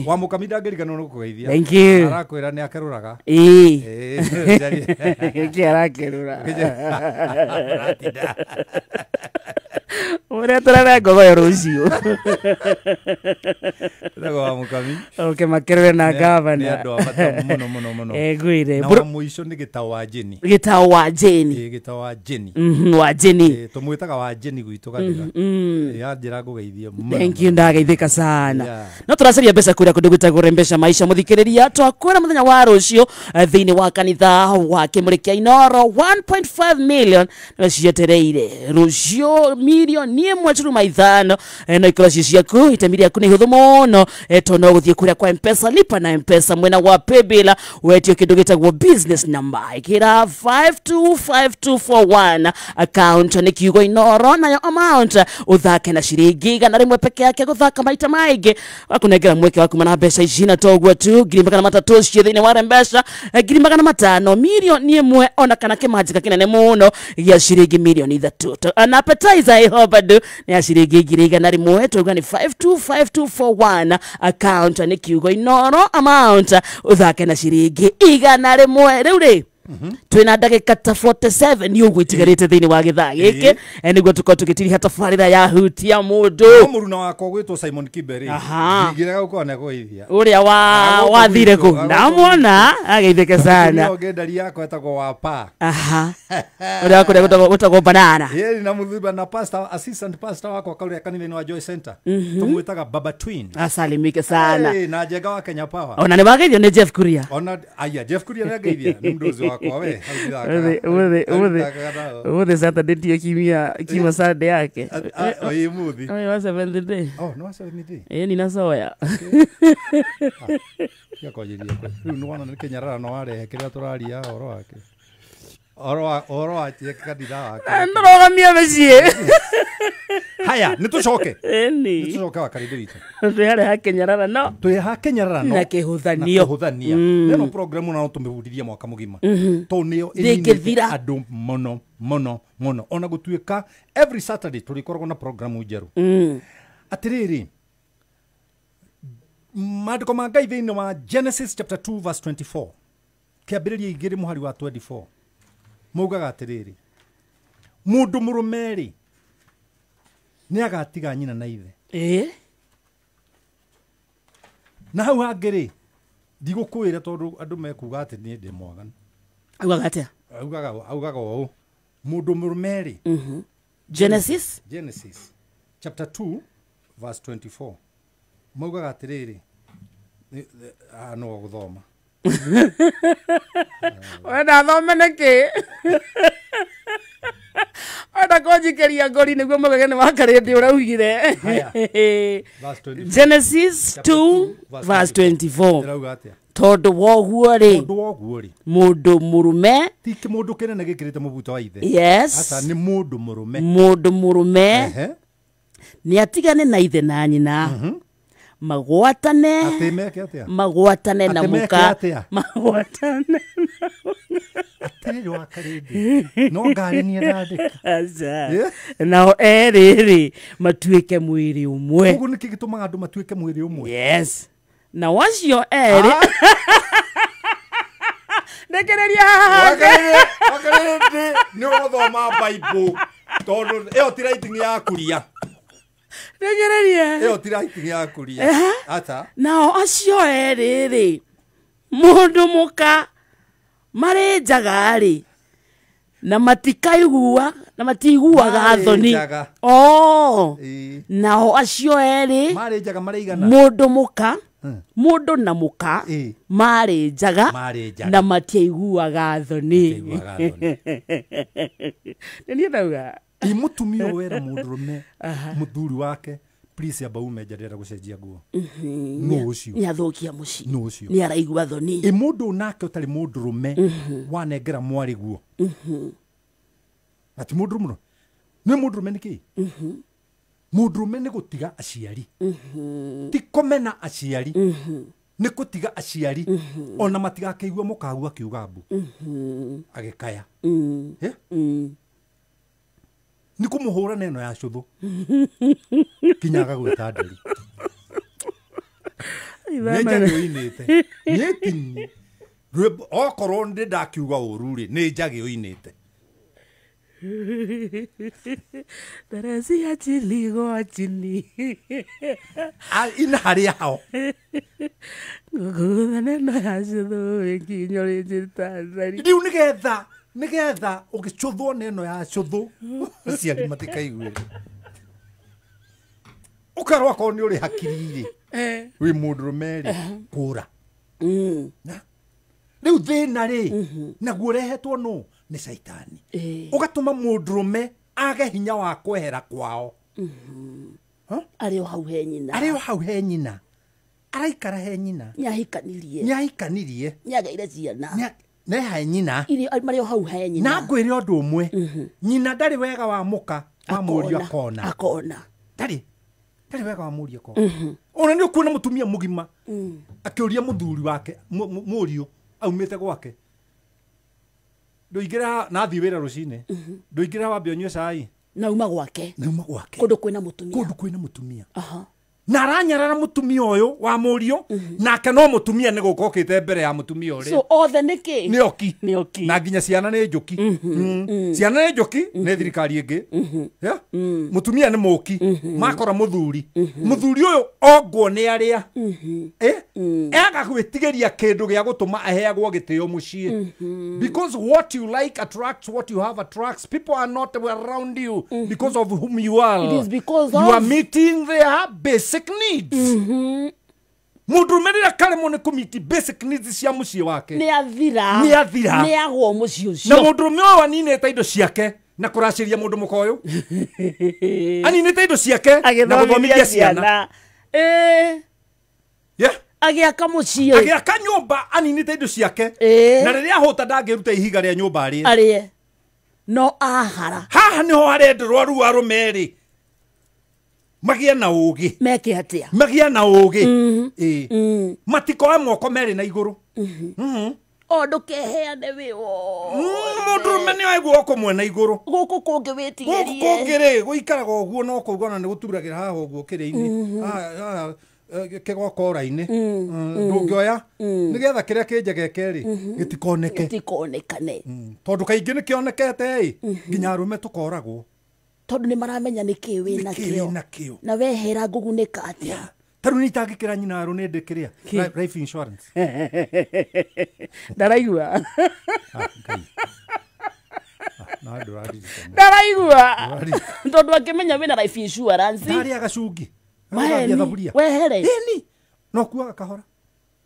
Wa mukamidagiriganwo no kugeithia. Thank you. Arakwira ni akeruraga. Arakerura. Ora tarara gogo yorucio. Dago wa mukami. Okay, makerwe na gavana. Ni ando amata muno. Gwire. Na muico ni Gitau wa Jeni. Gitau wa Jeni. Gitau wa Jeni. Wa Jeni. Tumwitaga wa Jeni gwitu gathiga. Ya njira ngugeithia. Thank you ndageithika sana. No turacaria mbeca kuria kundu gwitagwo Rembesha Maisha muthikiriria twakwira muthenya wa rucio thiini wa kanitha wa kimurikia Inoro 1.5 million no cietereire rucio milioni ni mwachuruma ithano no ikoroci ciaku itemi rĩaku nĩ ihũthũ mũno to no gũthiĩ kũrĩa kwa M-Pesa lipa na M-Pesa mwena wa paybill wetio kĩndũ gĩtagwo business number ikĩra 525241 account nĩ kiugo Inoro nayo amount uthake na ciringi igana rĩmwe peke yake gũthaka maita maingĩ wakunengera mweke wa kumana mbeca ici na toguo tu 300 cio thĩinĩ wa mbeca 500 milioni ĩmwe ona kana kĩmanjĩka kĩnene mũno gĩa ciringi milioni 3 an appetizer ihobadu nĩ ya ciringi 100 toguo nĩ 525241 account nĩ kiugo Inoro amount uthake na ciringi igana rĩmwe rĩu rĩ twina ndagĩka ta 47 ni ũgwĩtigarĩte thĩinĩ wa gĩthaa gĩkĩ nĩguo tũkorwo tũgĩtiriha tabarĩra ya hutia mũndũ mũruna wakwa gwĩtwo Simon Kiberi ngĩgĩraga gũkorwo na gũithia ũrĩa wathire kũ ndamwona ageithĩke sana ngendari yakwa etagwo wa pa ũrĩa kũrĩa gũtagwo banana na mũthumba na pastor assistant pastor wakwa kaũrĩa kanitha-inĩ wa Joy Center tũmwĩtaga Baba Twin asalimike sana na Njenga wa Kenya Power ona nĩ wageithio nĩ Jeff Kuria ona aya Jeff Kuria nĩ ageithia nĩ mdozi wakwa we Uwe Saturday ndio kimia Saturday yake. Oye muthi. Oye wa 70 day. Oh, no wa 70 day. Nina soya. Ya kwajiria kwa. Riu wana ni Kenyarara no ware kira turaria horo wake. Oro atie kadira wake. Ndorogamia mecie. Haya, nitucoke. Eni. Nitucoke wa karibu witu. Tuyare ha Kenyarara no. Tuye ha Kenyarara no. Na kehuthanio. Kehuthanio. Neno programu na tumehudithia mwaka mugima. To nio ini andu mono. Ona gutuika every Saturday tulikoragwo na programu njeru. Atiriri. Maandiko ma Ngai thĩinĩ wa Genesis chapter 2 verse 24. Kĩambĩrĩria igĩrĩ mũhari wa 24. Maugaga atiriri. Mũndũ mũrũme nĩ agatiga nyina na ithe. Na hau hangĩ ndigũkwĩra tondũ andũ mekuga atĩ niĩ ndĩ mwaganu. Augaga atĩa? Augaga ũũ. Mũndũ mũrũme Genesis chapter 2 verse 24. Maugaga atiriri. No gũthoma. Wenda thome nĩkĩ? Wenda kũnjikĩria ngori nĩguo mũgege nĩ wakarĩte ũraugire. Genesis 2 verse 24. Tondũ woguo rĩ mũndũ mũrũme ti mũndũ kĩnene gĩkĩrĩte mũbuto wa ithe. Yes. Asa nĩ mũndũ mũrũme. Mũndũ mũrũme nĩ atigane na ithe na nyina. Magwatane na muka magwatane atiriri wa karindi no ngari ni ndandika nao eriri matuike mwiri umwe ugu niki gitumaga andu matuike mwiri umwe. Yes, na wacio eri ndekereria wakarindi ni uthoma Bible tondu iyo ti writing ya kuria. Ndegereria. Eo tiraiti ya kuria. Ata. Nao acio eriri. Mundu muka mare jagari. Na matikaigua, na matiguaga thoni. Oh. Nao acio eri. Mare jaga mare igana. Mundu muka. Mundu na muka. Mare jaga. Na matiguaga thoni. Nini ndauga? Imutumia wera mũndũrũme mũthuri wake please amba ume njarĩra gũcenjia nguo. No ucio. Nĩ athokia mũciĩ. No ucio. Nĩ araigua thoni. Mũndũ nake ũtarĩ mũndũrũme wanengera mwarĩ guo. Ati mũndũrũme. Nĩ mũndũrũme nĩkĩ? Mũndũrũme nĩ gũtiga aciari. Ti komena aciari. Nĩ gũtiga aciari. Ona matigakĩigua mũkagu akiuga mbu. Agĩkaya. Ni kumuhura neno ya cuthu kinyaga gwita nderi neja yoinite nyetini okorwo ndi ndakiuga ururi neja yoinite Teresi achiligo chini ina hari hao gugu neno ya cuthu kinyori jitazari riu nigetha ugicuthwo neno ya cuthu ciari matikaigwire ukarwa ko ni uri hakiri wi mũndũrũme kura riu thina ri naguo rehetwo no ni shaitani ugatuma mũndũrũme age hinya wa kwehera kwao Ari o hau he nyina. Ari o hau he nyina. Araikara he nyina. Nyahikanirie. Nyagaire ciana. Ne ha nyina. Iri mari o hau he nyina. Na ngwire undu umwe. Nyina ndari wega wa muka wa murio akona. Ndari wega wa murio akona. Ona ni ukuna mutumia mugima. Akiuria muthuri wake murio aumite gwake. Nduigira na thi wira rucine. Nduigira wa bionywe cai. Nauma gwake. Kundu kwina mutumia. Na aranyarara mutumia uyu wa murio nake no mutumia ni gukokite mbere ya mutumia uri. So othe niki? Nioki. Na nginya ciana ni njuki. Ciana ni njuki ni thirikari ingi. Mutumia ni muki. Makora muthuri. Muthuri uyu ogwo ni aria. Ega gwitigeria kindu gia gutuma aheagwo gitio mucii. Because what you like attracts, what you have attracts. People are not around you because of whom you are. It is because you are meeting their basic needs. Mundu merira kale mone kumiti basic needs cia mucii wake. Ni athira. Ni agwo mucii ucio. Na mundu myo wanine ta indo ciake na kuraciria mundu mukoyo. Anine ta indo ciake na guthomithia ciana. Agiaka mucii. Agiaka nyumba anine ta indo ciake. Na riria hota ndangiruta ihiga ria nyumba arie. No ahara. Haha niho harenderwo ruwa rumeri. Magia na ugi. Meke atia. Magia na ugi. Matikoe moko meri na iguru. O ndukeheane wi wo. Mundu meni wa guoko mwena iguru. Guku kungi witigerie. Guku kungiri guikaraga uguo no kugona ni guturagira haha uguo kiri-ini. Kegoko ra-ini. Ndungioya nigetha kiria kinjegeke gitikonekane. Tondu kaingi nikionekete nginya arume tukoragwo. Tondu ni maramenya niki wina kio. Na wehera ngugunika atia. Taru ni tangikira nyina aru ni ndikiria life insurance. Ndaraigua. Tondu akimenya wina life insurance. Ndari agacungi. Wehere. Ni. No kuaga kahora.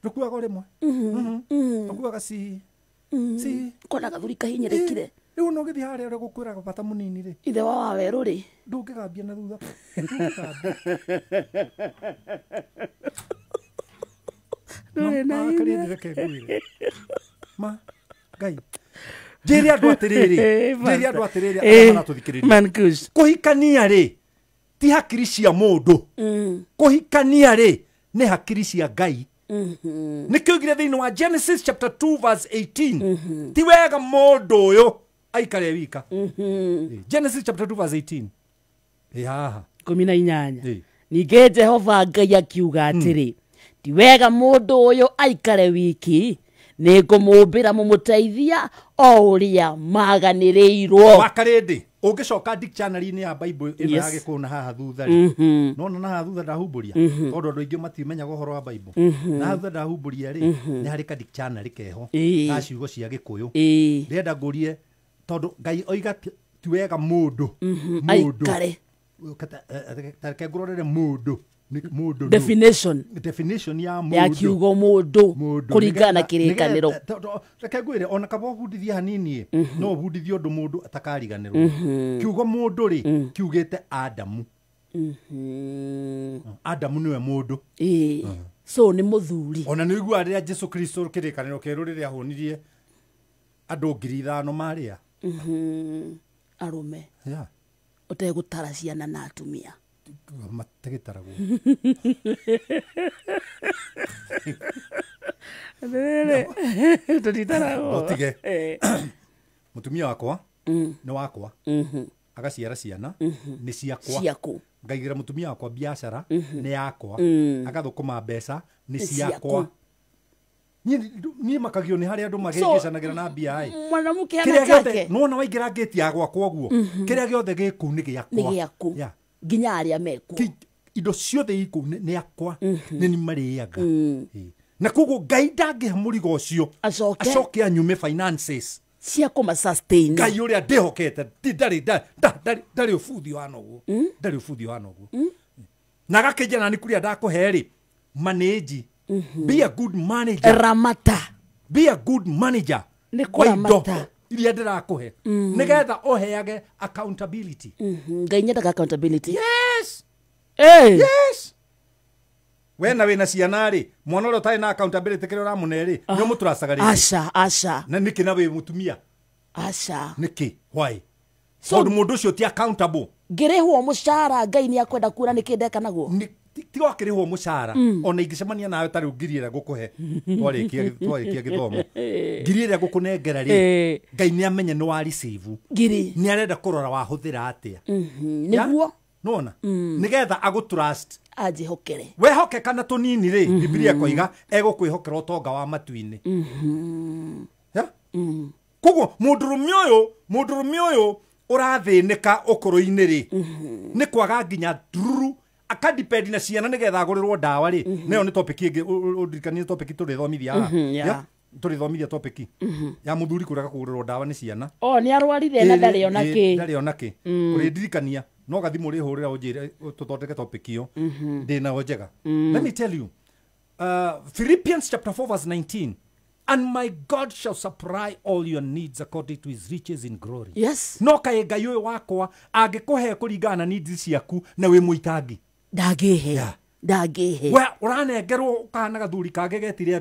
Rukuaga rimwe. Kuaga si. Kona gathuri kahinyerekire. Riu no githi haria uri gukwira bata munini ri. Ithe wa weru ri. Ndungigambia na thutha. Ma Ngai. Njiri andu atiriri ara tuthikiriria. Mankus. Kuhikania ri ti hakiri cia mundu. Kuhikania ri ni hakiri cia Ngai. Nikigire thiini wa Genesis chapter 2 verse 18. Ti wega mundu uyu aikare wika. Genesis chapter 2 verse 18. Haha 18. Ninge Jehova Ngai akiuga atiri ti wega mundu uyu aikare wiki ni ngumumbira mumuteithia o uria maganirirwo. Wakarindi ungicoka dictionary-ini ya Bible ino ya gikuna haha thutha ri no na haha thutha ndahumburia tondu andu aingi matimenyaga uhoro wa Bible na thutha ndahumburia ri ni hari ka dictionary keho na ciugo cia Gikuyu ndenda ngurie tondu Ngai oiga ti wega mundu aikare tareke ngurorere mundu definition ya mundu ya kiugo mundu kuringana na kirikaniro. Reke ngwire ona kaba bundithia hanini no bundithio undu mundu atakariganirwo. Kiugo mundu ri kiugite Adamu. Adamu niwe mundu. So ni muthuri. Ona ni igua riria Jesu Kristo kirikaniro keru riria ahonirie andu 5,000 maria. Arume. Utegutara ciana na atumia. Mategitaragwo. Otige. Mutumia wakwa ni wakwa. Agaciara ciana ni ciakwa. Ngaigira mutumia wakwa biashara ni yakwa. Agathukuma mbeca ni ciakwa. Ni makagio ni hari andu magengecanagira na BI. Mwanamke ana chake. No na waingira ngeti ya gwakwa guo. Kiria giothe giku ni giakwa. Ginya aria meku. Indo ciothe iku ni yakwa ni ni mariaga. Na koguo Ngai ndangihe murigo ucio acoke anyume finances cia kuma sustain. Ngai uria ndihokete ndari ubuthi hano guo. Ndari ubuthi hano guo. Na gakijana ni kuria ndakuheri manage. Be a good manager. Ramata. Be a good manager. Ni kuramata. iria ndirakuhe nigetha oheage accountability. Ngai nyendaga accountability. Yes. Hey. Yes. Wena wena ciana ri mwana ro tai na accountability kire uramune ri nyo muturacaga ri Asha na niki na we mutumia niki why so mundu ucio ti accountable ngirihwo mushara Ngai ni akwenda kuona nikindeka naguo ti wakirihwo mushara ona ingicemania nawe tari ngiriira gukuhe twarikia githomo ngiriira gukunengera ri Ngai ni amenye no wa receive ngiri ni arenda kurora wahuthira atia niguo nona nigetha agutrust ajihokere wehokeka na tunini ri Biblia koiga egukwihokera utonga wa matuini ya kugo mundurume uyu urathinika ukuru-ini ri ni kwaga nginya dururu akadepend na ciana nigetha agurirwo ndawa ri nayo ni topic ingi udirikanie topic turithomithia turithomithia topic ya muthuri kuraga kugurirwo ndawa ni ciana ni arwarire na ndari onaki urindirikania no gathimu ri hurira unjire tuthondeke topic iyo ndina njega. Let me tell you, Philippians chapter 4 verse 19, and my God shall supply all your needs according to his riches in glory. Yes. No kae Ngai uyu wakwa angikuhe kuringana na needs ciaku na wi muitangi ndagihe we uranengerwo ukahana gathuri kage getire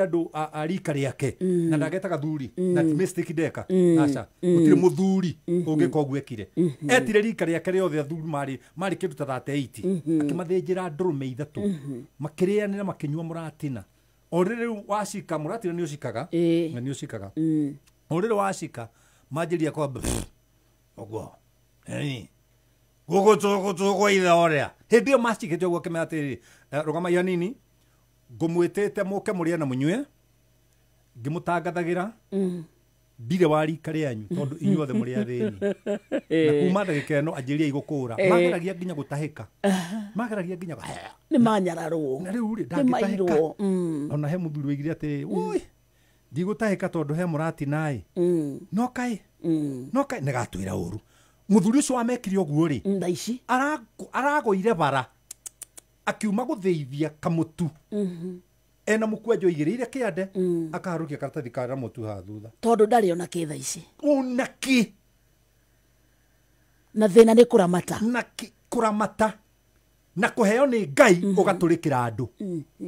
andu arika riake na ndageta gathuri na mistake deka aca utire muthuri ungikogu ekire etire rika riake riothe athuri mari kindu ta 38 akimathinjira ndurume ithatu makirianira makinyua muratina orire washika muratina ni ucikaga na ni ucikaga orire washika majiria kwa ogwo gugu ithe oria hindi yo macikite guo kematiri rugama ya nini ngumwitete muke muria na munywe ngimutangathagira ndire wari kare yanyu tondu inyuothe muri athini na kuma ndagika eno anjiria igukura mageragia nginya gutahika mageragia nginya ni manyararwo na riu ri ndangitahika ona he muthuri wigire ati oi ndigutahika tondu he murati nai no kai negatwira uru muthuri ucio amekire oguo ri ndaici aragoire bara akiuma gutheithia kamutu ena mukwenjo igirire kiande akaharukia karatathi ka mutu ha thutha tondu ndari ona kitha ici unaki na thina ni kuramata kuramata na kuheo ni Ngai ugaturikira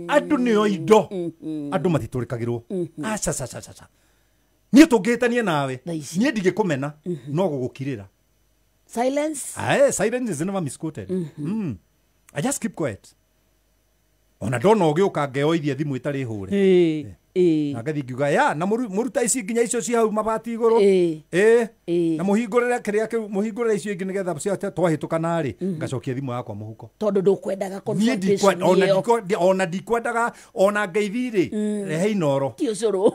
andu nio indo andu matiturikagirwo aca nie tungitanie nawe nie ndigikumena no gugukirira silence. Silence is never misquoted. I just keep quiet. Ona ndona ugiuka ngeoithia thimu itari hure. Na gathi ngiuga ya na muruta ici nginya icio ci hau mabati iguru. Na muhingurire kiria muhingurire icio ingi nigetha cia twahituka nari ngacokia thimu yakwa muhuko. Tondu ndukwendaga confrontation. Ona ndikwendaga ona ngeithiri rehe inoro. Ti ucuru.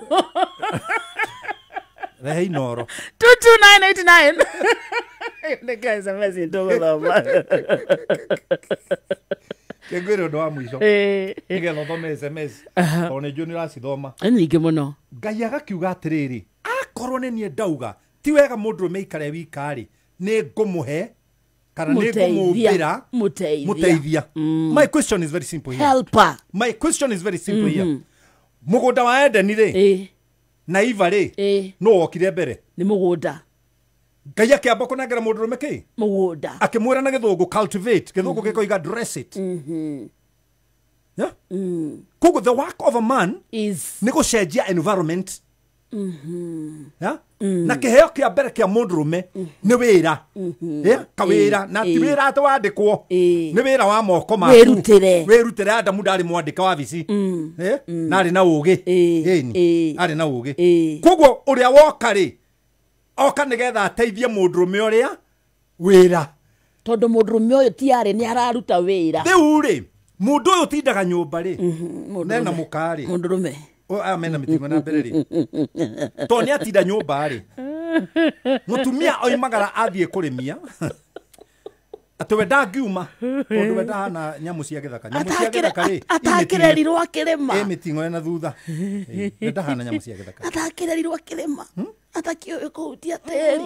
Rehe inoro. 22989. The guys are messing together. Kegwiro ndo wa mwisho. Nige thome SMS. One juni racithoma. Nyingi muno. Ngai agakiuga atiriri, akorwo ni nie ndauga, ti wega mundu meikare wikari, ni ngumuhe kana ni ngumumbira muteithia. My question is very simple here. Helper. My question is very simple here. Mugunda wa Edeni ri. Na Iva ri. No wokire mbere. Ni mugunda. Ngai akiamba kunengera mundurume ki mugunda akimwira na githungu cultivate githungu gikoiga dress it yeah kugo the work of a man is ni gucenjia environment yeah na kiheo kia mbere kia mundurume ni wira yeah kawira na ti wira atwandikwo ni wira wa moko maku wirutire Adamu ndari mwandika wa bici yeah nari na ugi ari na ugi kugo uria woka ri oka nigetha ateithie mundurume uria wira tondu mundurume uyu tiari ni araruta wira riu ri mundu uyu tindaga nyumba ri nena mukari mundurume amena mitingo na mbere ri to ni atinda nyumba ri mutumia oimagara athie kurimia Atwe ndangiuma ondu wenda hana nyamu cia githaka ri atakirerirwo akirima mitingo na thutha wenda hana nyamu cia githaka atakirerirwo akirima atakio kuhutia teri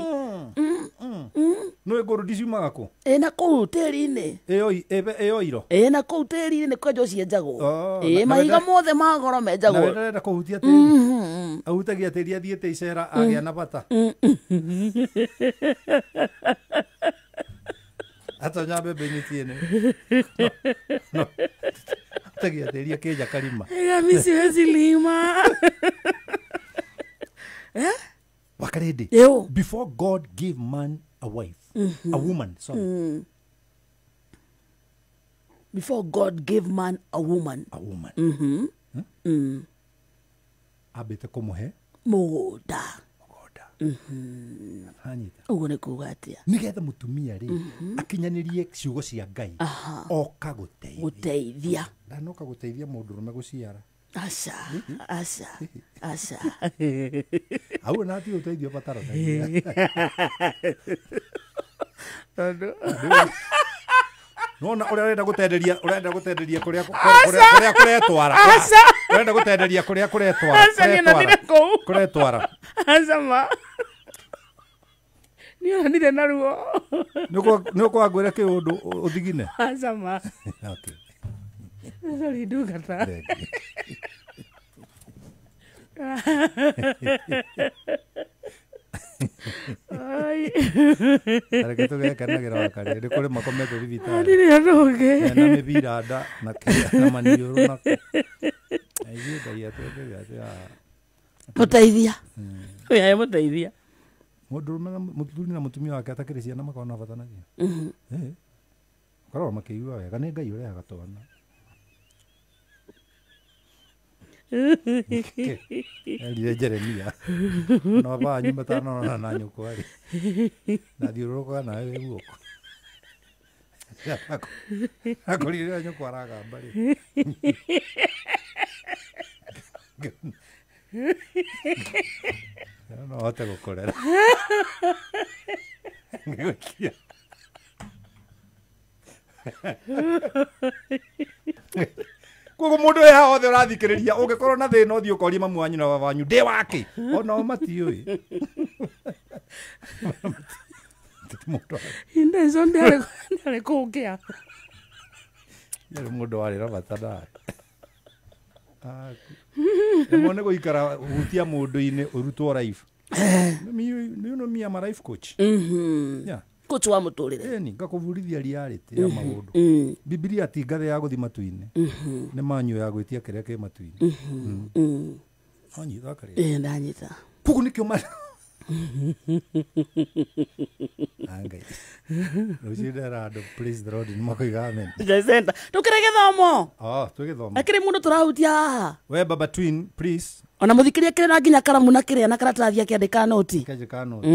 no iguru diciumaga ku na kuu teri-ini eyo iro na kuu teri-ini ni kwenjo cienjagwo mahiga mothe magoro menjagwo na wenda kuhutia teri ahutagia teri athiete icera agia na bata Hata nyabe benitiene. No. Tagia teria keja kalima. Ega misi wezi lima. Wakarede. Before God gave man a wife, a woman, sorry. Before God gave man a woman. A woman. Abete como he? Moda. Hanyita. Ugo ne kugatia. Nigetha mutumia ri akinyanirie ciugo cia Ngai. Oka guteithia. Ndanoka guteithia mundurume guciara. Asa. Au na ti uteithio bataro. Nona urenda gutenderia kuria twara. Urenda gutenderia kuria twara. Asa ni na dire ko. Kuria twara. Asa ma. Niona nire na ruo. Nuko agwira ke undu uthigine. Asa ma. Okay. Sorry duga ta. Ai. Ara que tu ga kana gira wakare de kore makome to vita. Ndiri aroge. Na mebira da na manioro na. Ai da ya to ya. Muteithia. Oya muteithia. Muthuri na mutumia wake atakire ciana makona batanagia. Korwo makiigua wega ni Ngai uria agatwana. Ndire Jeremia. No ba nyumba tano na nyuko ari. Na thiuruka na wewe guoko. Akorire nyuko araga mbari. No hote gukorera. Ngikukia. Kogo mundu ya othe urathikiriria ungikorwo na thina uthio koria mamu wanyu na baba wanyu ndi wake ona matiui Inde zonde ale kukia. Yale mundu wari rabatana. Mone go ikara hutia mundu-ini urutwo life. You know me, I'm a life coach. Yeah. Coach wa muturire. Ni ngakuvurithia reality ya maundu. Biblia ti ngathe ya guthi matu-ini. Ni manyu ya gwitia kiria ke matu-ini. Anyita kare. Ndanyita. Kuku nikyo ma. Angai. Rushida rado please the road ni makoiga amen. Jacinta. Tukire githomo. Twigithomo. Akire mundu turahutia. We baba twin please. Ona muthikiria kire na nginya karamu na kire na karatathi akiandika noti. Kajika noti.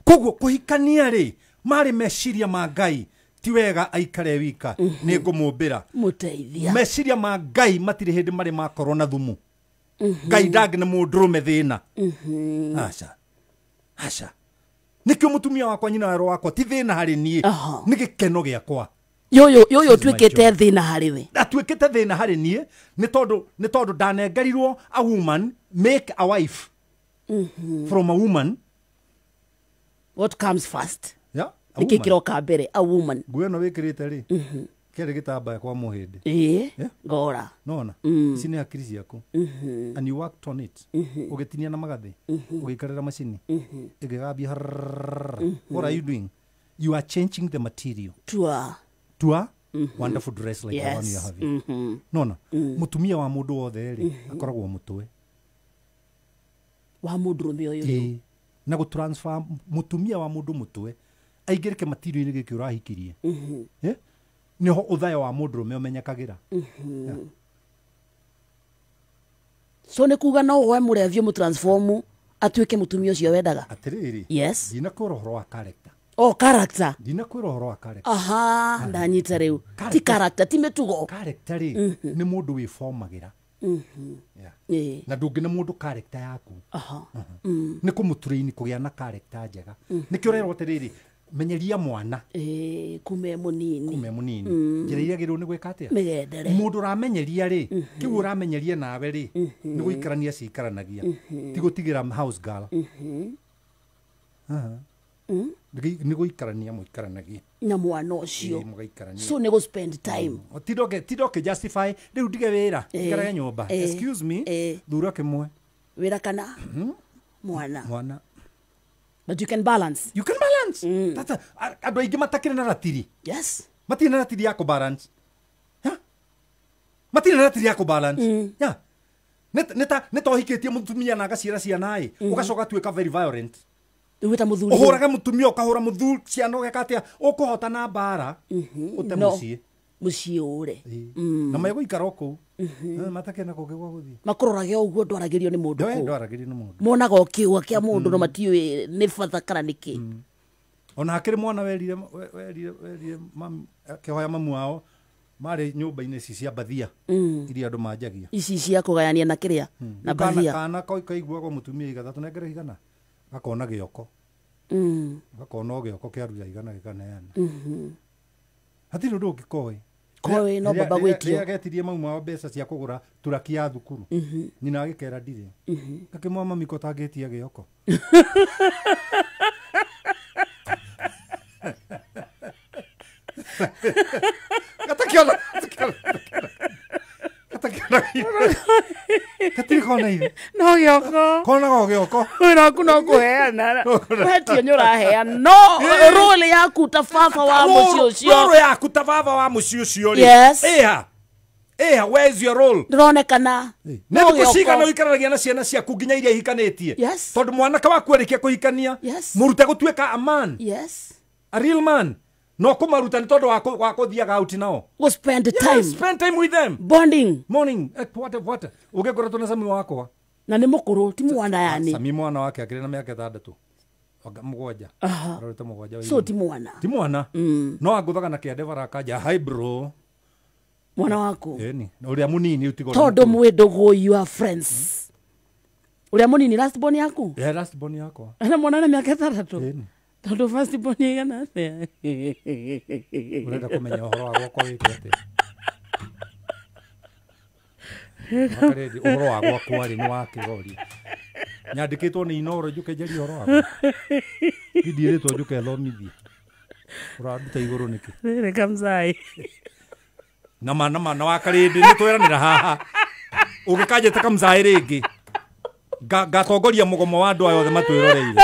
Koguo kuhikania ri mari meciria ma Ngai ti wega aikare wika ni ngumumbira muteithia meciria ma Ngai matire hindi mari makorwo na thumu Ngai ndangi na mundurume thina aca nikio mutumia wakwa nyina wero wakwa ti thina hari nie ni gikeno giakwa yoyo twikite thina hari we atwikite thina hari nie ni tondu ndanengerirwo a woman make a wife from a woman. What comes first? Yeah, nikikiro ka mbere a woman. Nguo no wikirite ri kere gitambaya kwa muhindi gora nona cine akiri ciaku and you worked on it ugitinia na magathi ugikarira macini igigambia what are you doing? You are changing the material to a wonderful dress like the one you are having. Nona mutumia wa mundu wothe ri akoragwo mutwe wa mundurume uyu na go transfer mutumia wa mundu mutwe aigirike material ni giki urahikirie niho uthayo wa mundurume umenyakagira. So ne kuga no we murevio mu transform atwike mutumia ucio wendaga atiriri. Yes, dina kwira horo wa character. Character. Dina kwira horo wa character. Ndanyita riu ti character ti metugo. Character ri ni mundu wi formagira. Na ndungi na mundu character yaku. Ni kumutrain kugia na character njega. Nikio rero atiriri menyeria mwana kume munini njira iria giru ni gwika atia migendere mundu ramenyeria ri kiu ramenyeria nawe ri ni guikarania cikaranagia ti gutigira house girl ni guikarania muikaranagia na mwana ucio so ni go spend time tidoke justify riu ndige wira ikaraga nyumba excuse me thura kimwe wira kana mwana but you can balance tata andu aingi matakire na ratiri yes matire na ratiri ya ku balance matire na ratiri ya ku balance neta uhikitie mutumia na agaciara ciana ugacoka tuika very violent wita muthuri uhuraga mutumia ukahura muthuri ciana ugekatia ukuhota na bara ute mucii ure na mayo ikara ku matakena kugigwa guthii makurorage uguo ndwaragirio ni mundu ndwaragirio ni mundu monaga ukiwa kia mundu no matiwe ni fatha kana niki ona akiri mwana werire mam kihoya mamu wao mari nyumba-ini ici cia bathia iria andu manjagia ici cia kugayania na kiria na bathia kana kaigua kwa mutumia igathatu nengere igana gakona gioko gakona gioko kiaruya igana gikaneana hatiri ndu ngikoi koe no baba gwikio agetirie mauma wa mbeca cia kugura turaki ya thukuru nyina agikera ndire ngakimwa mami ko tangitia gioko gatakiona katiri kona ile no gioko kona gioko wira ku no kuheana wetio nyura heana no role yaku ta baba wa muci ucio role yaku ta baba wa muci ucio yes where's your role ndronekana no gucika no ikararagia na ciana ciaku nginya iria hikanitie tondu mwanaka waku arikia kuhikania murute gutuika a man a real man no kumaruta ni tondu wa kuthiaga out nao go spend time with them bonding morning what ugekora tuna sami wakwa na ni mukuru ti mwana yani sami mwana wake akiri na miaka 6 mugwanja arorete mugwanja so ti mwana no aguthaga na kiadevara kaja hi bro mwana wako ni uria munini utigo tondu mwidogo you are friends uria munini last born yaku last born yako ana mwana na miaka 3 tondu first born igana atia urenda kumenya uhoro wa gwakwa wiki atia makaredi uhoro wa gwakwa ri ni wa kirori nyandikitwo ni inoro njuke njeri uhoro wa ndirĩtwo njuke thomithie uraruta iguru niki reka mzai na wakarindi ni tweranira haha ugikajete kamzai ringi gatongoria mugomo wa andu ayothe matwiroreire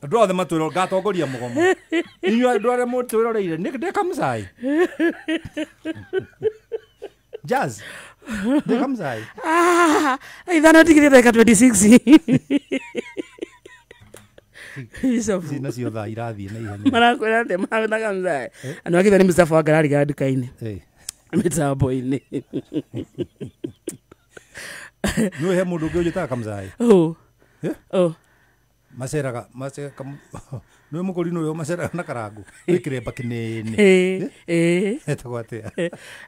andu othe matwiro gatongoria mugomo inyu andu aria mutwiroreire ni kamzai Jazz ni kamzai ithana tigire ndeka 26 Sina cio thaa irathie na ihenya marakwira ati mawetha kamzai anu akitha ni Mustafa Ngarari ga nduka-ini mitambo-ini no he mundu ungi ujitaga kamzai maceraga no mukuri no maceraga na karangu wikiremba kinene etagwo atia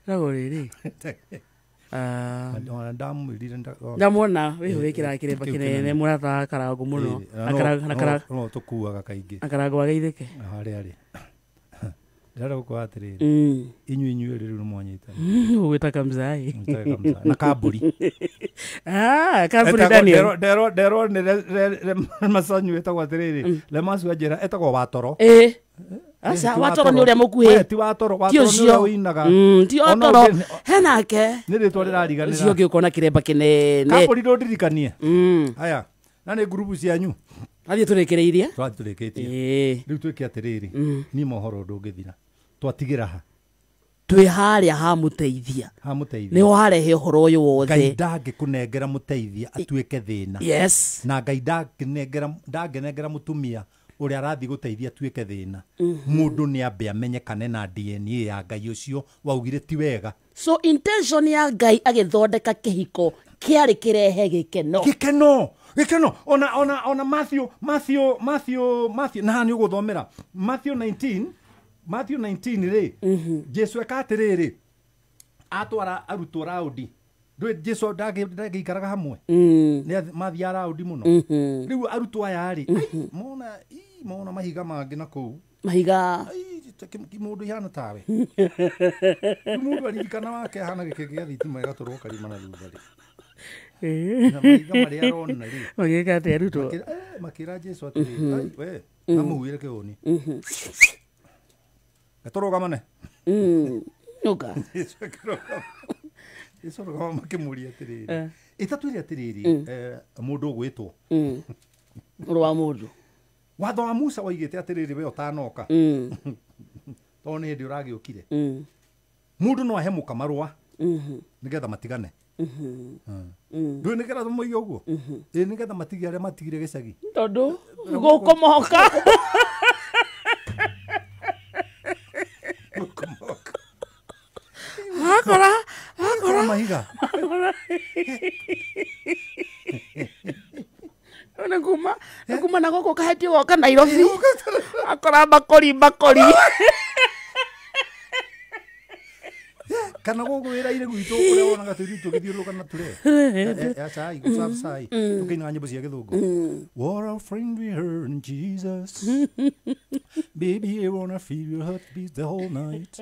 nago riri ndamwirire ndamwona wikira kiremba kinene murata karangu muno no tukuaga kaingi akarangu ageithike ari ndara gukwa atiriri inyu riu mwanyita ugwita kamzai na kaburi kaburi Daniel dero ne masanyu etagwo atiriri le masu ajera etagwo watoro asa watoro ni uria mukuhe ti watoro ni uria uinaga ti watoro henake ni ritwa rirariganira cio ngikona kiremba kinene kaburi ndo ndirikanie aya na ni grupu cianyu athie turekereirie riu twike atiriri ni mohoro ndungithira twatigira ha twi haria ha muteithia ni warehe uhoro uyu wothe Ngai ndangĩkũnengera muteithia atuĩke thĩna na Ngai ndangĩnengera mutumia uria arathi guteithia atuĩke thĩna mundu ni ambe amenyekane na DNA ya Ngai ucio waugire ti wega so intention ya Ngai agithondeka kihiko kiari kirehe gikeno ona Matthew na ni uguthomera Matthew 19 ri Jesu ekatiriri atwara arutwo raudi ndwe Jesu ndagikaraga hamwe ni mathia raudi muno riu arutwo aya ri mona mona mahiga mangi na ku mahiga mundu ihana tawe mundu aririkana wake hana gike gĩa thitima ĩgatũrwo karima na thutha rĩ na mahiga marĩa arona rĩ magĩka atĩa arutwo makĩra Jesu atĩrĩ we namuhuire kĩhũni gatũrũgamane nuka Jesu arũgama makĩmũria atĩrĩrĩ ĩtatwĩre atĩrĩrĩ mũndũ ũgwĩtwo mũrũ wa mũndũ watho wa Musa waigĩte atĩrĩrĩ we ũtanoka tondũ nĩ hĩndĩ ũragĩũkire mũndũ no ahe mũka marũa nĩgetha matigane ndũĩ nĩgetha moige ũguo nĩgetha matige arĩa matigire gĩcagi tondũ gũkũmoka akora mahiga Nakuma na goko kaheti woka Nairobi akora bakori kana gogo wĩra-inĩ gwitũ ũrĩa wonaga tũirũ tũgĩthiũrũrũka na tũre ya cai gũcabu cai tũkĩinaga nyĩmbo cia gĩthũngũ what a friend we heard in Jesus baby I wanna feel your heartbeat the whole night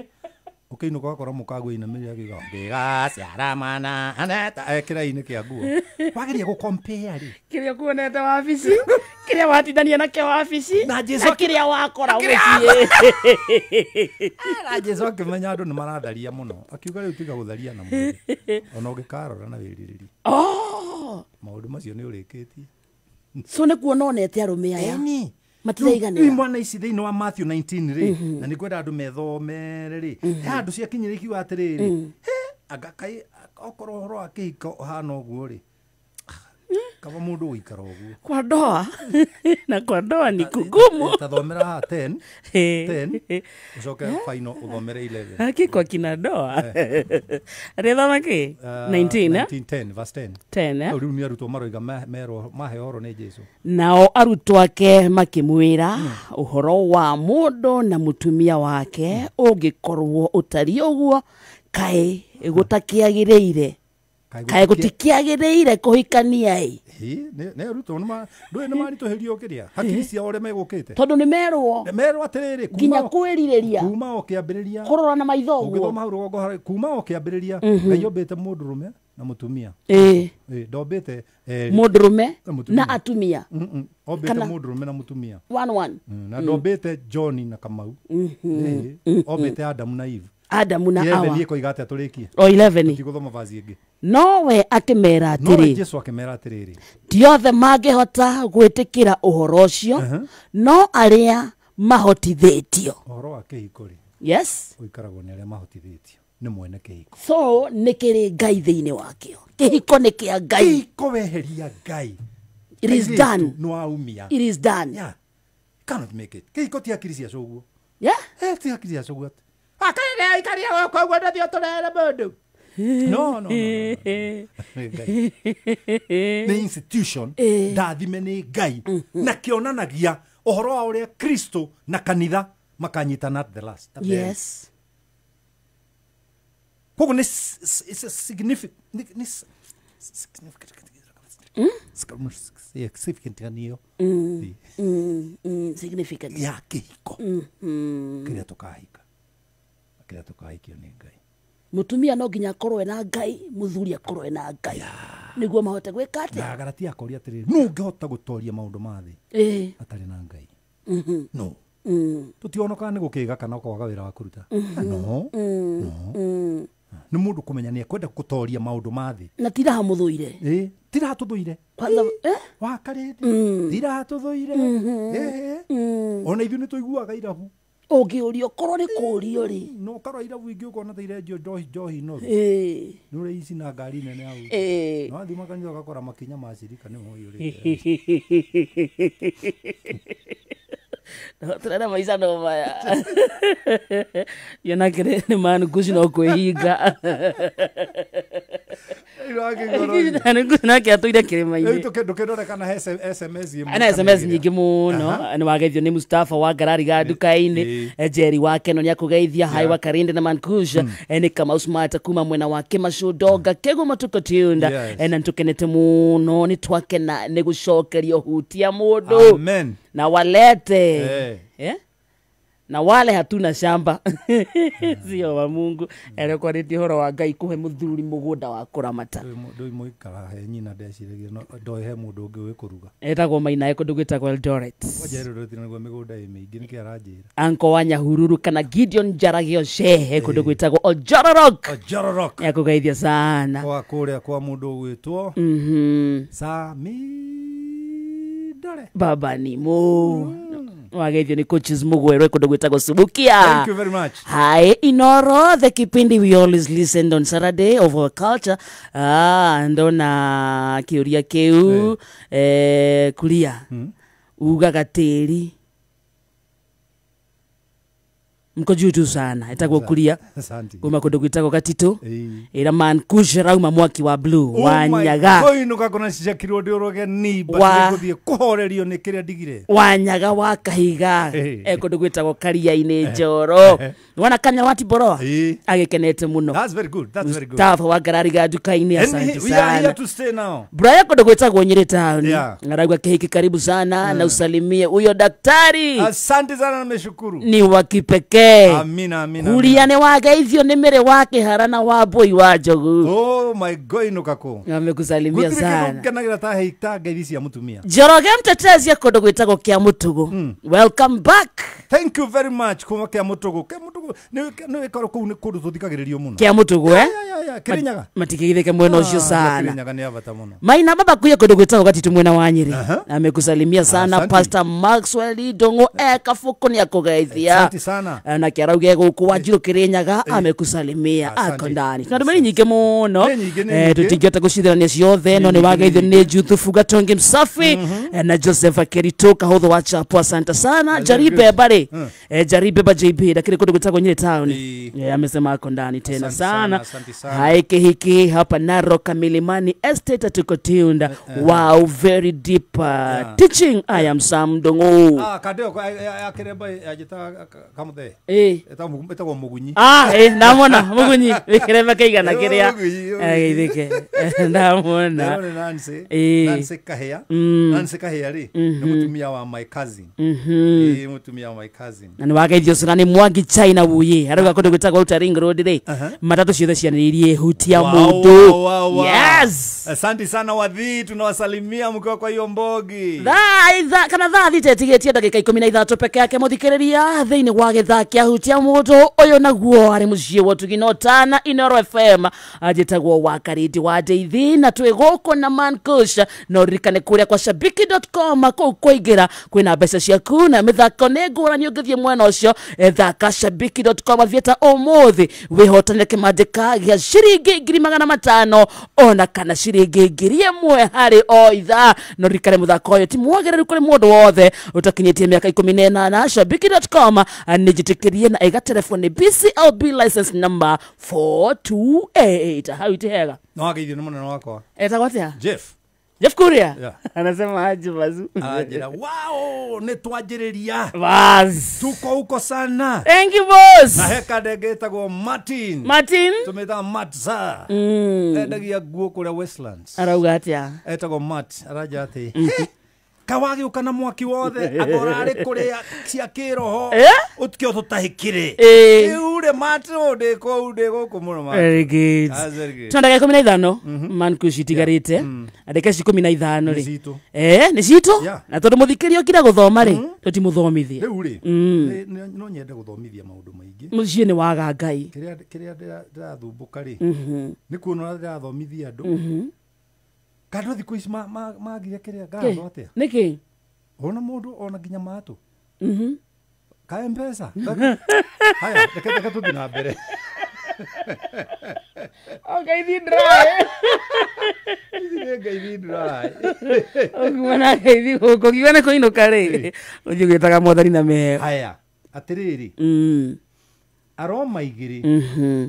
ũkĩinũka ũgakora mũkaguo inamĩrĩra akiuga ngĩgaciara mwana aneta kĩraĩ-inĩ kĩa nguo wageria gũcompare rĩ kĩrĩa kuonete wabici kĩrĩa watindania nakĩo wabici na kĩrĩa wakora mũciĩ na Jesu akĩmenya andũ nĩ maratharia mũno akiuga rĩu tiga gũtharia na mwĩrĩ ona ũngĩkarora na wĩrirĩri maũndũ macio nĩ ũrĩkĩtie so nĩ kuona onete arũme aya matiraiganĩra mwana ici thĩinĩ wa Matthew 19 rĩ na nĩ kwenda andũ methomere rĩ he andũ ciakinyĩra ikiuga atĩrĩrĩ agakai okorwo ũhoro wa kĩhiko ũhana ũguo rĩ kaba mũndũ gũikara ũguo kwa ndoa na kwa ndoa ni kugumu tathomera ha 10 ucoke final uthomere 11 hakiko kina ndoa arethoma ki 19 verse 10 10 rĩu nĩ arutwo maroiga merwo mahe ũhoro nĩ Jesu nao arutwo ake makĩmwĩra ũhoro wa mũndũ na mũtumia wake ũngĩkorwo ũtari ũguo kaĩ gũtakĩagĩrĩire kaĩ gũtikĩagĩrĩire kũhikania nĩ arutwo ndũĩ nĩ maritũhĩrio kĩrĩa hakiri ciao ũrĩa megũkĩte tondũ nĩ merwo atĩrĩrĩ nginya kwĩrirĩria kuma o kĩambĩrĩria kũrora na maitho ũguo ũgĩthoma hau rũgongo kuma o kĩambĩrĩria Ngai ombĩte mũndũrũme na mũtumia ndombĩte mũndũrũme na atumia ombĩte mũndũrũme na mũtumia one na ndombĩte John na Kamau ombĩte Adamu na Eve Adamu na Hawa 11 iko igate tũrĩkie o 11 tigũthoma vazi ĩngĩ nowe akĩmera atĩrĩ no Jesu akĩmera atĩrĩrĩ tiothe mangĩhota gwĩtĩkĩra ũhoro ũcio no arĩa mahotithĩtio ũhoro wa kĩhiko rĩ yes ũikaragwo nĩ arĩa mahotithĩtio nĩ mwene kĩhiko so nĩ kĩrĩ Ngai thĩinĩ wakĩo kĩhiko nĩ kĩa Ngai kĩhiko weheria Ngai it is done no aumia it is done yeah cannot make it kĩhiko ti akiri cia cũguo ti akiri cia cũguo akaire ikaria gũkũ ũguo ndathio tũrere mũndũ no nĩ institution ndathime nĩ Ngai na kĩonanagia ũhoro wa ũrĩa Kristo na kanitha makanyitana at the last yes koguo nĩ significant kanio significant ya kĩhiko kĩrĩa tũkahikio nĩ Ngai mutumia no nginya akorwo ena Ngai muthuri akorwo ena Ngai nĩguo mahote gwĩka atĩa na Galatia akoria atĩrĩrĩ no ũngĩhota gũtoria maũndũ ma thĩ atarĩ na Ngai no tutionoka nĩ gũkĩga kana kwaga wĩra wa kũruta no nĩ mũndũ kũmenya nĩ ekwenda gũtoria maũndũ ma thĩ na tirahamũthũire tiratũthũire wakarĩte tiratũthũire ona ithuĩ nĩ tũiguaga irabu ũngĩũrio korwo nĩ kũũrio rĩ no karwa irabu ingĩ ũkona ta irendio njohi no nĩ ũrĩa ici na ngari nene hau no athi makanyo gakora makinya macirika nĩ moyo rĩ turera maica no maya yona kire nĩ man kuci no kwĩhinga nake atũire kĩrĩma-inĩ ndũkĩrore kana SMS ana SMS nyingĩ mũno nĩ wageithio nĩ Mustafa wa Ngarari ga nduka-inĩ Jerry wa Keno nĩ akũgeithia Hai wa Karinde na Mankusha nĩ Kamau Smart kuma mwena wa Kĩmacũndonga Kĩgũmo tukũtiunda na nĩtũkenete mũno nĩ twakena nĩ gũcokerio hutia mũndũ amen na walete na wale hatuna shamba sio wa Mungu kwa rĩtio horo wa Ngai kũhe mũthuri mũgũnda wa kũramata ndoi moikara he nyina ndeciragia no ndohe mũndũ ũngĩ wĩ kũruga etagwo Maina kũndũ gwĩtagwo Eldoret wajerorete nĩguo mĩgũnda ĩ mĩingĩ nĩkĩ aranjĩra Anko wa Nyahururu kana Gideon Jaragio Shehe kũndũ gwĩtagwo Ojororok yakũgeithia sana kwa kũrĩa kwa mũndũ ũgwĩtwo Sami Dore baba ni mo wageithio ni coaches Mugwerwe kũndũ gwĩtagwo Subukia. Thank you very much. Hi Inoro, the kipindi we always listen on Saturday of our culture. Ndona kiuria keu kulia uga gateri mko juu sana etagwo kulia kuma kũndũ gwĩtagwo Gatito ira Mankusha rauma mwaki wa blue Wanyaga koinuka kuna ciakirwo ndioroge niba ngũthie kũhorerio nĩ kĩrĩa ndigire Wanyaga wa Kahiga kũndũ gwĩtagwo Karia-inĩ Njoro wana kanya wati boroa agekenete muno. That's very good, that's very good. Tafa wa Ngarari ga nduka-inĩ asante sana. We are here to stay now. Brian kũndũ gwĩtagwo Nyĩrĩ town ngaragwa kehiki karibu sana na usalimie huyo daktari. Asante sana na nimeshukuru. Ni wa kipekee. Amina. Kulia ni wageithio nĩ Mĩrĩ wa Kĩhara wa Mbũi wa Njogu. Oh my God inukako. Amekusalimia sana. Gutire ta heita ngeithi ya mutumia. Njoroge mtetezi kũndũ gwĩtagwo Kĩamũtũgũ. Welcome back. Thank you very much kuma Kĩamũtũgũ. Nĩ korwo kũu nĩ kũndũ tũthikagĩrĩrio mũno. Kĩamũtũgũ Kirinyaga. Matigithike mwena ũcio sana. Kirinyaga nĩ abata mũno. Maina baba kuya kũndũ gwĩtagwo Gatito mwena wa Nyĩrĩ. Amekusalimia sana Pastor Maxwell Ndongo Kafuko ni akũgeithia. Asante sana. Na kiarauge gũkũ wa Njirũ Kirinyaga amekusalimia ako ndani. Kana ndũmeni nyingĩ mũno. Tũtingĩhota gũcithirania ciothe no nĩ wageithio nĩ Juthufu Gatongi Msafi na Joseph Kerito Kahũthũ wa Chapo asante sana. Jaribe bari. Jaribe ba JB lakini kũndũ gwĩtagwo Nyĩrĩ town. Amesema ako ndani tena sana. Haike hiki hapa Narok Milimani Estate tuko tuned. Wow, very deep teaching. I am Sam Ndongo. Kadeo akireba ajita kamuthe. Etagwo Mugunyi. Ndamona Mugunyi ikireba kaigana kiria ageithike ndamona Nancy Kahea ri mutumia wa my cousin mutumia wa my cousin na ni wageithio sana ni Mwangi China wuyi arauga kũndũ gwĩtagwo Outer Ring Road ri matatu ciothe cianĩrĩirie hutia mũndũ. Yes, asante sana wathi tunawasalimia mkiwa kwa hiyo mbogi thaa thitetigĩtie ndagĩka 13 peke yake mũthikĩrĩria thĩinĩ wa gĩthaka kĩa hutia mũndũ ũyũ naguo arĩ mũciĩ wa Tugino Tana Inoro FM ajĩtagwo wa Karindi wa Ndeithi na twĩ gũkũ na Mankusha no ririkane kũrĩa kwa shabiki.com kũu kũingĩra kwĩna mbeca ciaku na mĩthako nĩ ngũrani ũngĩthiĩ mwena ũcio thaka shabiki.com thieta ũmũthĩ wĩhotanĩre kĩmandĩka gĩa ciringi 500 ona kana ciringi 1,000 harĩ o ithaa no ririkane mũthako ũyũ ti mwagĩrĩru kũrĩ mũndũ wothe ũtakinyĩtie mĩaka 18 shabiki.com nĩnjĩtĩkĩrie na ĩga telefoni BCLB license number 428 hau itihega no ageithio nĩ mũnene wakwa etagwo atĩa Jeff Kuria anasema aje bazu ajira wow ni twanjiriria bas tuko huko sana. Thank you boss. Na heka ndege etagwo Martin tumeta Matza endagia nguo kũrĩa Westlands arauga atĩa etagwo Matt araja ati kawagi ukana mwaki wothe agorari kũrĩa cia kĩroho utkio tutahikire ure Matro de ko ude gũkũ mũno ma very good twandage 15 Mankusha tigarite andike 15 ri nĩ citũ na tondũ mũthikĩria ũkira gũthoma ri tũtimũthomithie rĩu ri no nyende gũthomithia maũndũ maingĩ mũciĩ nĩ waga Ngai kĩrĩa ndĩrathumbũka ri nĩ kuona ndĩrathomithia andũ kana thikũ ici magire kĩrĩa ngatho atĩa nĩkĩ ona mũndũ ona nginya matũ ka M-Pesa haya reke tũthiĩ na mbere ngeithi dry ogwana ngeithi gũkũ kiwana kũinũka rĩ ũthiĩ gwĩtaga Mwathani na meheo haya atĩrĩrĩ Aroma 2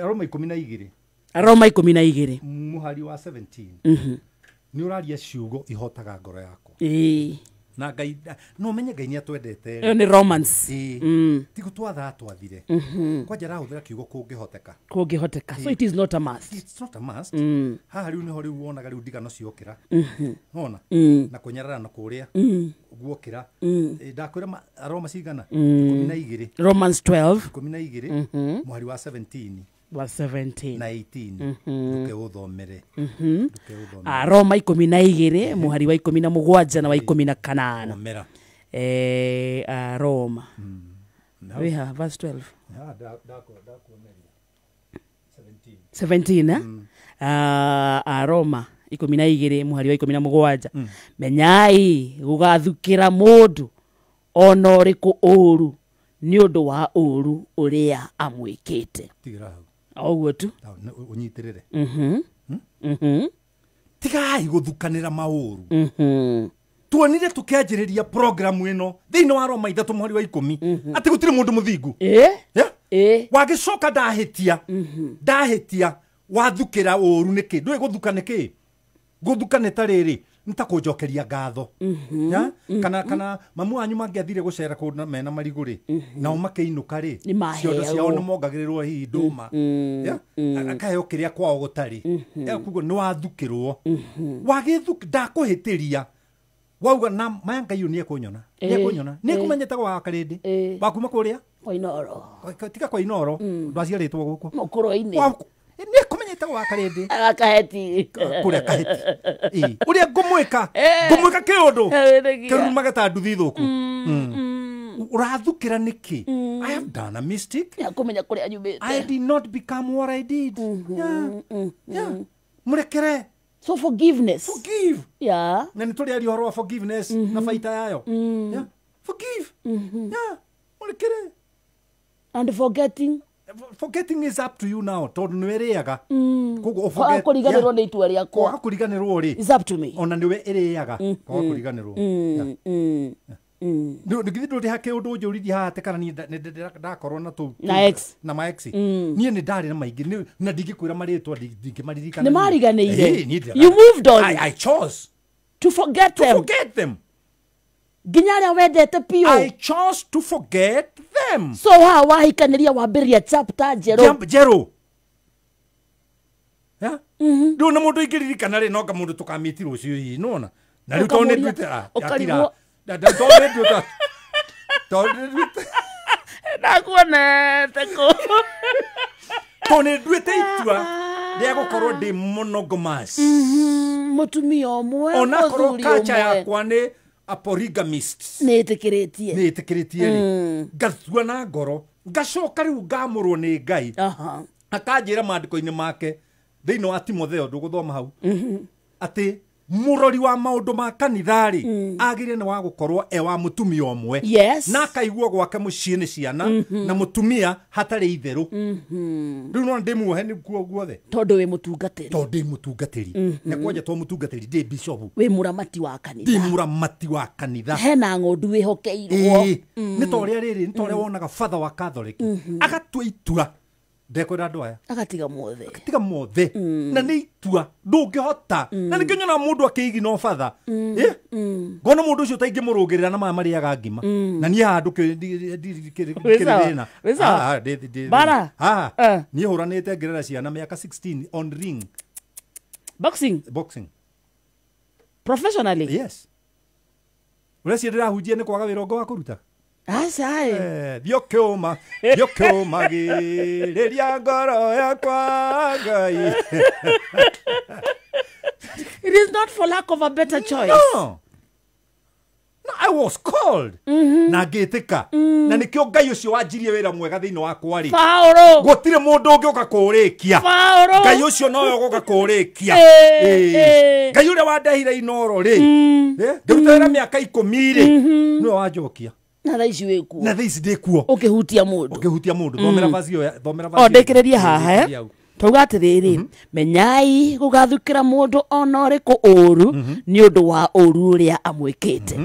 Aroma 12 Roma 12 muhari wa 17 ni uraria ciugo ihotaga ngoro yako na Ngai no menye Ngai ni atwendete ni Romans tigo twatha twathire kwa jara huthira kiugo kungihoteka so it is not a must. It's not a must. Ha riu ni hori wonaga riu ndigano ciokira ona na kunyarara na kuria guokira ndakwira Roma cigana 12 Romans 12 muhari wa 17 na 18 duke uthomere Roma 12 muhari wa 17 na wa 18 Roma we have verse 12 17 Roma 12 muhari wa 17 menyai gugathukira mundu ona uriku uru ni undu wa uru uria amwikite tigira oguo tu unyitirire tigai guthukanira mauru tuonire tukianjiriria program ino thiini wa Roma 3 muhari wa 10 ati gutire mundu muthingu wagicoka ndahitia wathukira uru niki ndui guthukane ki guthukane tariri nitakunjokeria ngatho kana mamu wanyu mangiathire gucera kuna mena mariguri nao makeinuka ri ciondo ciao no mongagirirwo hi nduma akayo kiria kwao gutari kugo ni wathukirwo wagithuka ndakuhitiria wauga na mayanga yu nie kunyona nie kumenyeta gwa karindi wakuma kuria kwa Inoro tika kwa Inoro ndwaciaritwo guku mukuro-ini nie kumenyeta gwa karindi akaheti kuria kaheti uria ngumwika kiundu kiruma gatanduthi thuku urathukira niki I have done a mistake kumenya kuria nyumite I did not become what I did murekere so forgive na nituri ari horo forgiveness na faita yayo forgive murekere and forgetting is up to you now tondu niwereaga kugo forget kuriganirwo ni itua riakwa kuriganirwo ri is up to me ona niwe iriaga kuriganirwo no ngithi hake undu njurithi hate kana ni ndakorwo na tu na ma ex nie ni ndari na maingi na ndingikwira maritwa ndingimaririkana ni mariganire you moved on I chose to forget them Ginyara wendete pio I chose to forget them so wahikaniria wambiria chapter jero ndo na mundu ikiririkana ri no ka mundu tukamiti rucio hi nona na riu tone twite atira tone twite nakuonete ko tone twite itua ria gukorwo ndi monogamous mutumia omwe ona korwo kacha yakwa ni a polygamist nitikiritie ngathua na ngoro ngacoka riu ngamurwo ni Ngai akanjira maandiko-ini make thiini wa Timotheo nduguthoma hau ati murori wa maundu ma kanithari agire ni wa gukorwo wa mutumia omwe na akaigwo gwake muciini ciana na mutumia hatari itheru riu no ndimuohe ni kuo guothe tondu wi mutungatiri na kwanja to mutungatiri ndi bishop wi muramati wa kanitha hena ng'ondu wihokeirwo ni toria riri ni toria wonaga father wa Catholic agatua itura ndekwira andu aya agatiga mothe na ni itua ndungihota na nikio nyona mundu akiigi no father ngona mundu ucio taingi murugirira na mama mariaga ngima na ni handu kirina bara ni huranite ngirera ciana miaka 16 on ring boxing professionally yes ureci ndirahunjia ni kwaga wira wa kuruta Dio kioma giriria ngoro yakwa Ngai. It is not for lack of a better choice. No, I was called. Na ngitika. Na nikio Ngai ucio wanjirie wira mwega thiini wa kwari. Paulo. Gutire mundu ungiuka kurikia. Paulo. Ngai ucio noyo ugoka kurikia. Ngai uria wandehire inoro ri. Ngirutera miaka 10 ri. Niwe wanjokia. Na thaici wikuo na thaici ndikuo ukihutia mundu thomera vazio ndekereria haha tauga atiriri menyai gugathukira mundu ona uriku uru ni undu wa uru uria amwikite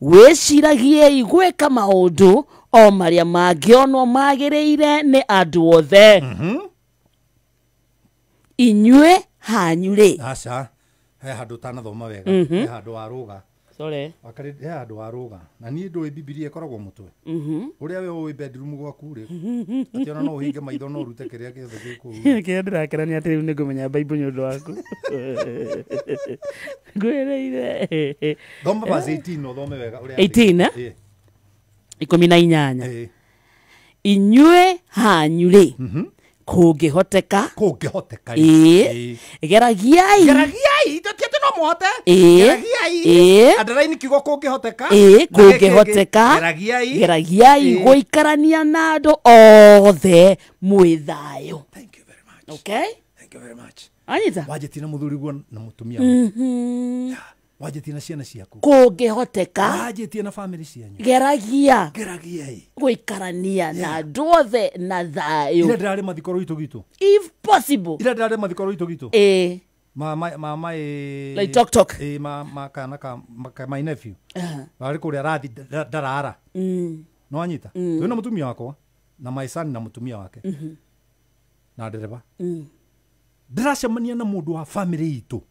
wiciragie igwika maundu o maria mangionwo magiriire ni andu othe inyue hanyure aca he handu tanathoma wega he handu waruga sorry wakari he handu waruga na ni ndu Biblia ikoragwo mutwe uria we ui bedroom gwaku ri ati ona no uhinge maitho no rute kiria giothe giku ke ndirakerania ati riu ni ngumenya Bible nyundu waku ngwereire thoma verse 18 no thome wega uria 18 18 inyue hanyure kungihoteka geragiai tatiete no muhote geragiai andaraini kigo kungihoteka geragiai guikarania na andu othe mwithayo. Thank you very much. Okay, thank you very much. Anyita wajetina muthuri guo na mutumia wajetina ciana ciaku kungihoteka wajetina na family cianyu geragiai guikarania na andu othe na thayo. ira ndare mathikoro gitu if possible ira ndare mathikoro gitu mama like talk my nephew bari kuria rathi darara no anyita twina mutumia wako na my son na mutumia wake na dereba ndiracemania na mundu wa family itu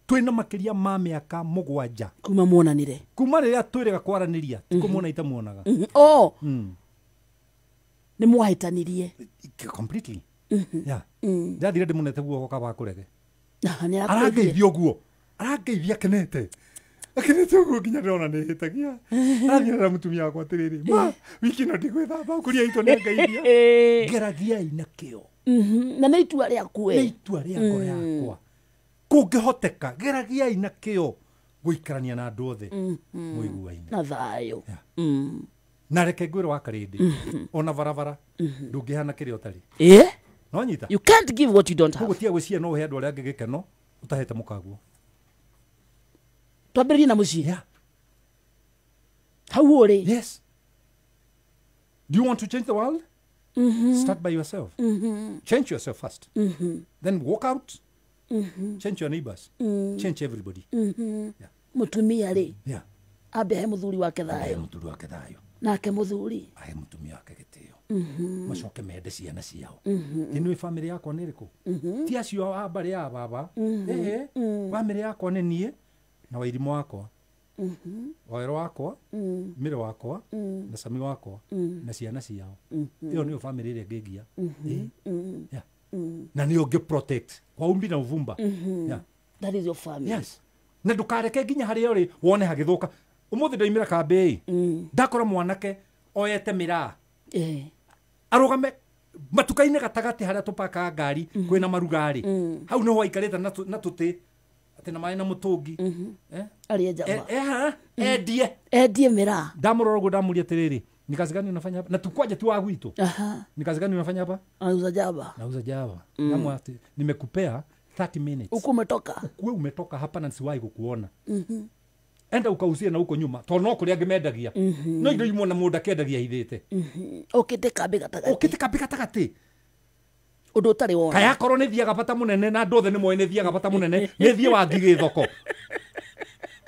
twina makiria ma miaka 7 kuma muonanire kuma riria twirega kwaraniria tikumuona itamuonaga ni mwahitanirie completely yeah ndathire ndimunete guo kaba kurege arageithio guo arageithia kenete guo nginya ndona ni hitagia arathira mutumia wakwa atiriri ma wiki no ndigwithamba kuria ito ni ngeithia geragiai na kio na nä itua rä aku nä itua rä akwa yakwa kå ngä hoteka geragiai na kä o gå ikarania na andå othe må iguaine na thayå na reke ngwä re wa karä ndä ona barabara ndå ngä hana kä rä o tarä no nyita you can't give what you don't have gå tia gwä cia no he andå arä a angä gä keno å tahete må kaguo twambä rie na må ciä hau å rä yes do you want to change the world start by yourself change yourself first then walk out change your neighbors change everybody mutumia ri ambe he muthuri wake thayo nake muthuri ahe mutumia wake gitio macoke mende ciana ciao inu family yakwa ni riku ti acio ambari ya baba family yakwa ni nie na wairimo wakwa wairo wakwa mire wakwa na sami wakwa na ciana ciao iyo niyo family ile ngegia na niyo nge protect kwa umbi na uvumba that is your family yes na ndukareke nginya hari uri wone hagithuka umuthi ndaimira kambe ndakora mwanake oyete mira arugame matukaine gatagati haria tupaka ngari kwina marugari hau no waikarita na tuti ati na mai na mutungi ali jamba endie mira ndamurora go ndamuria tiriri ni kazi gani unafanya hapa na tukwaje tu wangu ito ni kazi gani unafanya hapa nauza java kama ati nimekupea 30 minutes uko umetoka wewe umetoka hapa na siwahi kukuona enda ukauzie na huko nyuma to no kuria ngemendagia no indo imo na mundu akendagia hithite okiteka bigatagati undu utari wona kaya korwo ni thiaga bata munene na ndothe ni moe ni thiaga bata munene ni thie wa ngigi thoko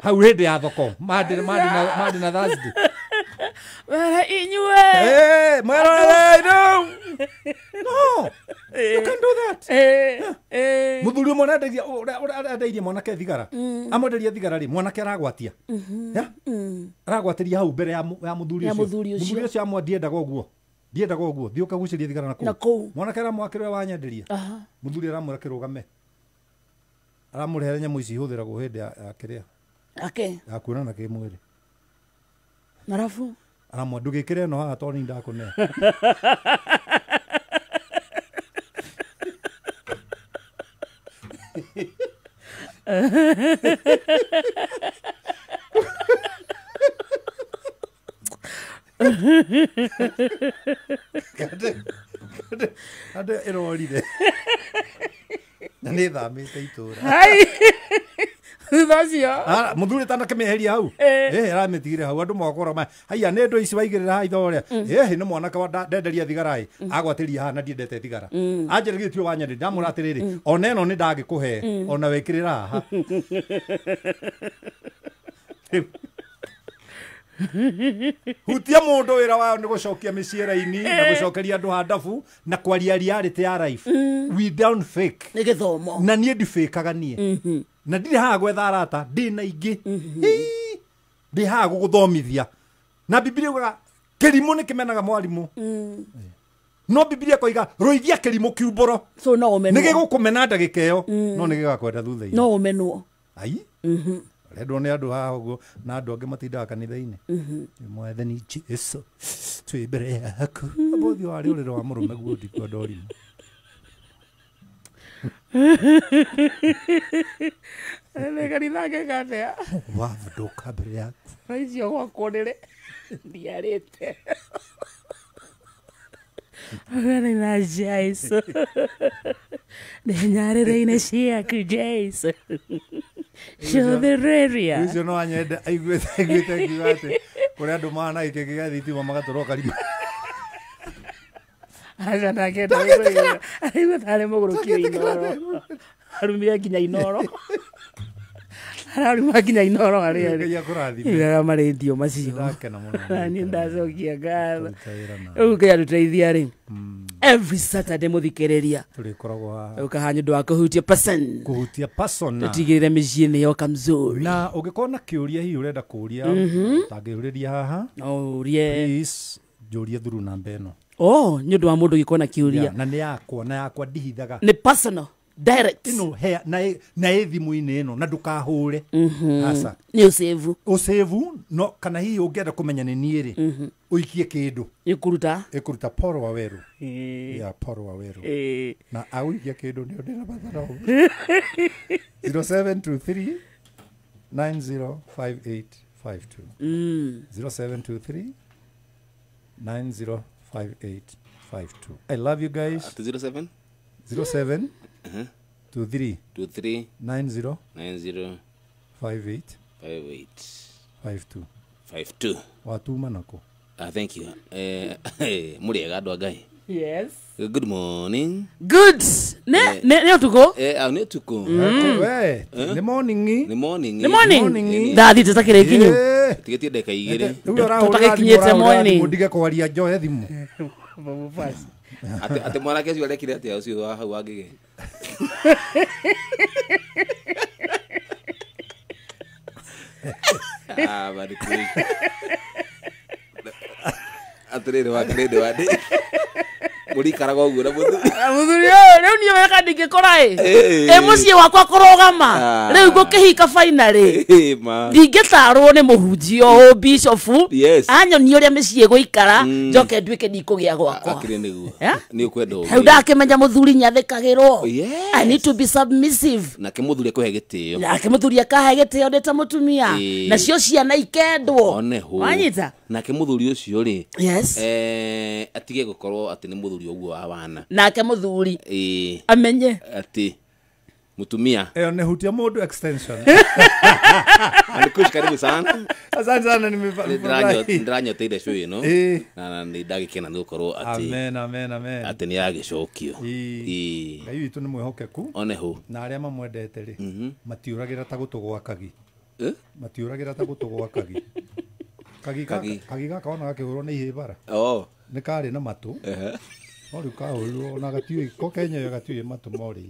hau hindi ya thoko madi na Thursday wera inyue no you can do that muthuri mwanadagia uradagia mwanake thigara amonderia thigara ri mwanake aragwatia aragwatiria hau mbere ya muthuri ucio amwe ndiendaga uguo thio kaguciria thigara na ku mwanake aramwakirwe wanyenderia muthuri aramwira kirugame aramurehera nyamu ici huthiragwo hindi ya kiria ya kuonana kimwiri narafu aramwa ndugikire no haha toni ndakune Ade erorire na nä thamä te itura muthuri tanake meheria hau aramä tigire hau andå mwakora haiya nä ndå ici waigä rä ra itho rä nä mwanake ndenderia thigara agwatä ria haha na ndiendete thigara anjä rä gä tio wanyendä ndamå ra atä rä rä ona ä no nä ndagä kå he ona wekä rä ra haha hutia mundu wira wao ni gucokia miciera-ini na gucokeria andu handabu na kwaria reality ya life we don't fake ni githomo na nie ndi fake aga nie na ndire haha gwetha arata ndi na ingi ndi haha guguthomithia na Biblia ugaga kirimo ni kimenaga mwalimu no Biblia koiga roithia kirimo kiumboro so no umenwo ni gigukumena ndagika iyo no ni gigakwenda thutha-ini no umenwo ai Redo ne andu haha uguo na andu angi matindaga kanitha-ini mwathani Jesu twi mbere yaku abothi wari uriro wa murume guo ndiko ndorimo ele kanitha ngekatea wavuduka mbere yaku raicio gwakwo nire ndiarite Agana na Jesu Nenyarire ciaku Jesu Show the area Icio no anyenda aiguite kiwate kuri andu mana ike kigathitima magatoroka rima Aja na kenda aiwe tare mugurukio inoro arumia kinya inoro araruma kinya inoro ari ya kurathima iga marendio macio ndakena muno ni ndacokia ngatho uke aruteithia ri every Saturday muthikereria turikoragwo ukahanyu ndo kuhutia person tutigirire micii-ini yoka mzuri na ungikona kiuria hi urenda kuria tangiuriria haha urie please juria through namba ino nyundu wa mundu gikona kiuria na ni yakwa ndihithaga ni personal direct ino he na ethimu-ini ino na ndukahure asa ni usave no kana hihi ungienda kumenya ni nie ri uikie kindu ikuruta Paul Waweru ya Paul Waweru na auikia kindu ni ndina bathara 0723 905852 0723 905852 I love you guys. At 07 23 90 5852 watuma nako. Thank you. Muriega andu agai. Yes. Good morning. Good. Ne utuko? Ne tuko. We. Ni morning. Ni morning. Ni morning. Ndathi tutakire ikinyu. Tigetie ndeka igire. Tutakinyete morning. Mudige kwaria njoe thimu. Babu fast. Ate mwana kesi ale kire ate ucio wa hau angige. Bari kuri. Atrede wa muri karago guo na muthuri riu nie weka ndingikora mucii wakwa kurugama riu ngukihika finally ndingitarwo ni muhunjia bishop anyonia uria micii guikara njoke nduike ndikugia gwakwa akire niguo ni ukwenda riu ndakimenya muthuri nyathikagirwo I need to be submissive nake muthuri akuhe gitio nake muthuri akahe gitio ndita mutumia nacio ciana ikendwo wanyita nake muthuri ucio ri atige gukorwo ati ni muthuri uguo wa wana nake muthuri amenye ati mutumia ne hutia modu extension alikush karibu sana asante sana ndanyoteire show ino na ndagikena ni gukorwo ati amen ati ni agicokio ngai witu ni mwehokeku oneho na aria mamwendete ri matiuragira ta gutugwakagi matiuragira ta gutugwakagi kagi gakaona gakihurwo ni ihibara ni kari na matu ori kahurwo na gatiui ko Kenya yo gatiui matu morire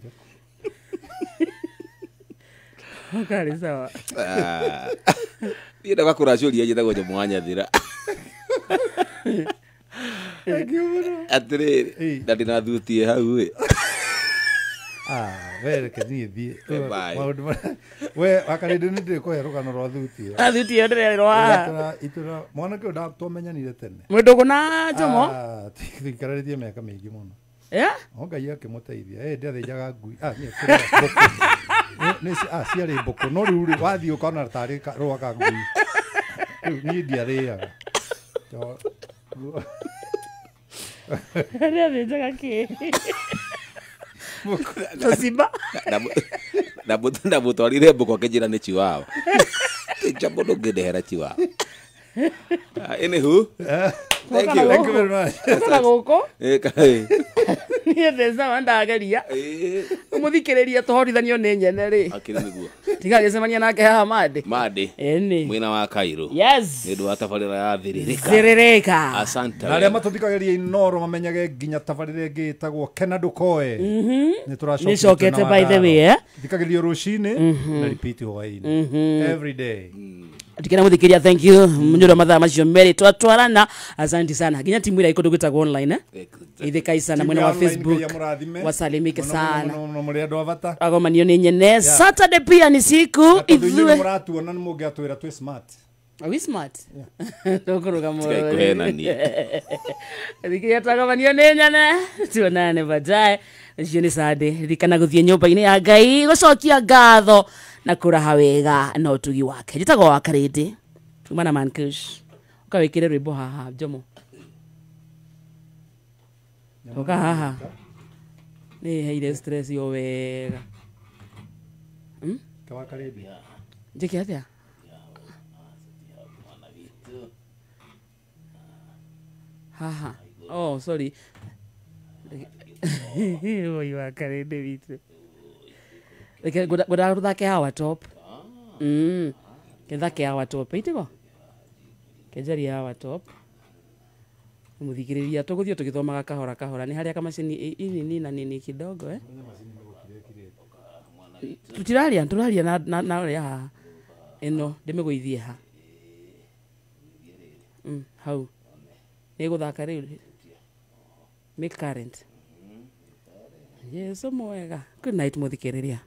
kari sawa ndienda gakuracuria njitagwo Mwanya Thira atiri ndari na thutie hau were keni thie we akarindu ni ndiko herukano rwa thutie thutie ndirerwa itura mwana ke nda tumenyanire tene mundu kuna jomo thikararitie miaka mingi muno Ngai akimuteithia ndiathijaga ngui ni ciarĩ mbũkũ no rĩu wathiĩ ũkona tarĩ rwaka ngui niĩ ndiarĩaga ndiathijaga kĩ tũcimba na mũtwarire mbũkũ akĩnjĩra nĩ chiwao kĩnja mũndũ ngĩndehera chiwao anywho thank you very much gũkũ Niĩ thesa wandageria. Mũthikĩrĩria tũhorithanio nĩ nyene rĩ. Akĩrĩ nĩguo. Tiga gĩcemania nake haha Mande. Mande. Eni. Mwena wa Cairo. Yes. Nĩ ũndũ wa tabarĩra ya Thiririka. Thiririka. Asante. Na arĩa matũthikagĩria Inoro mamenyage nginya tabarĩra ĩngĩ ĩtagwo Kena Ndũkoe. Nĩ tũracokete by the way. Thikagĩrio rũcinĩ na repeat hwaĩ-inĩ. Every day. Tikena muthikiria, thank you. Mnyoro mathaa macio meri twatwarana. Asante sana. Ginya timu ira ikondo gwitagwo online Itheka sana mwena wa Facebook. Wasalimike sana. Agomanio ni nyene. Saturday pia ni siku ithue. Muratuona ni mungiatwira twi smart. Are we smart? Ndokuruga mo. Kuhenani. Thikiria tagamanio ni nyene. Tuonane baadaye. Jioni sade. Rikana guthie nyumba-ini ya Ngai gucokia ngatho na kuraha wega na utugi wake. Njitagwo wa Karindi. Tumana Mankush. Ukawikire rwimbo haha Jomo. Oka haha. Ni heire stress yo wega. Kawa Karindi. Njike atia? Haha. Oh, sorry. Oi wa Karindi vitu. Like goda thake hawa top. Thake hawa top itigo. Kenjari hawa top. Muthikiriria tuguthio tugithomaga kahora kahora ni haria kamacini ini na nini kidogo Tutiraria na ya eno ndimiguithie ha. Hau. Ni guthaka riu. Make current. Yes, mwega. Good night muthikiriria.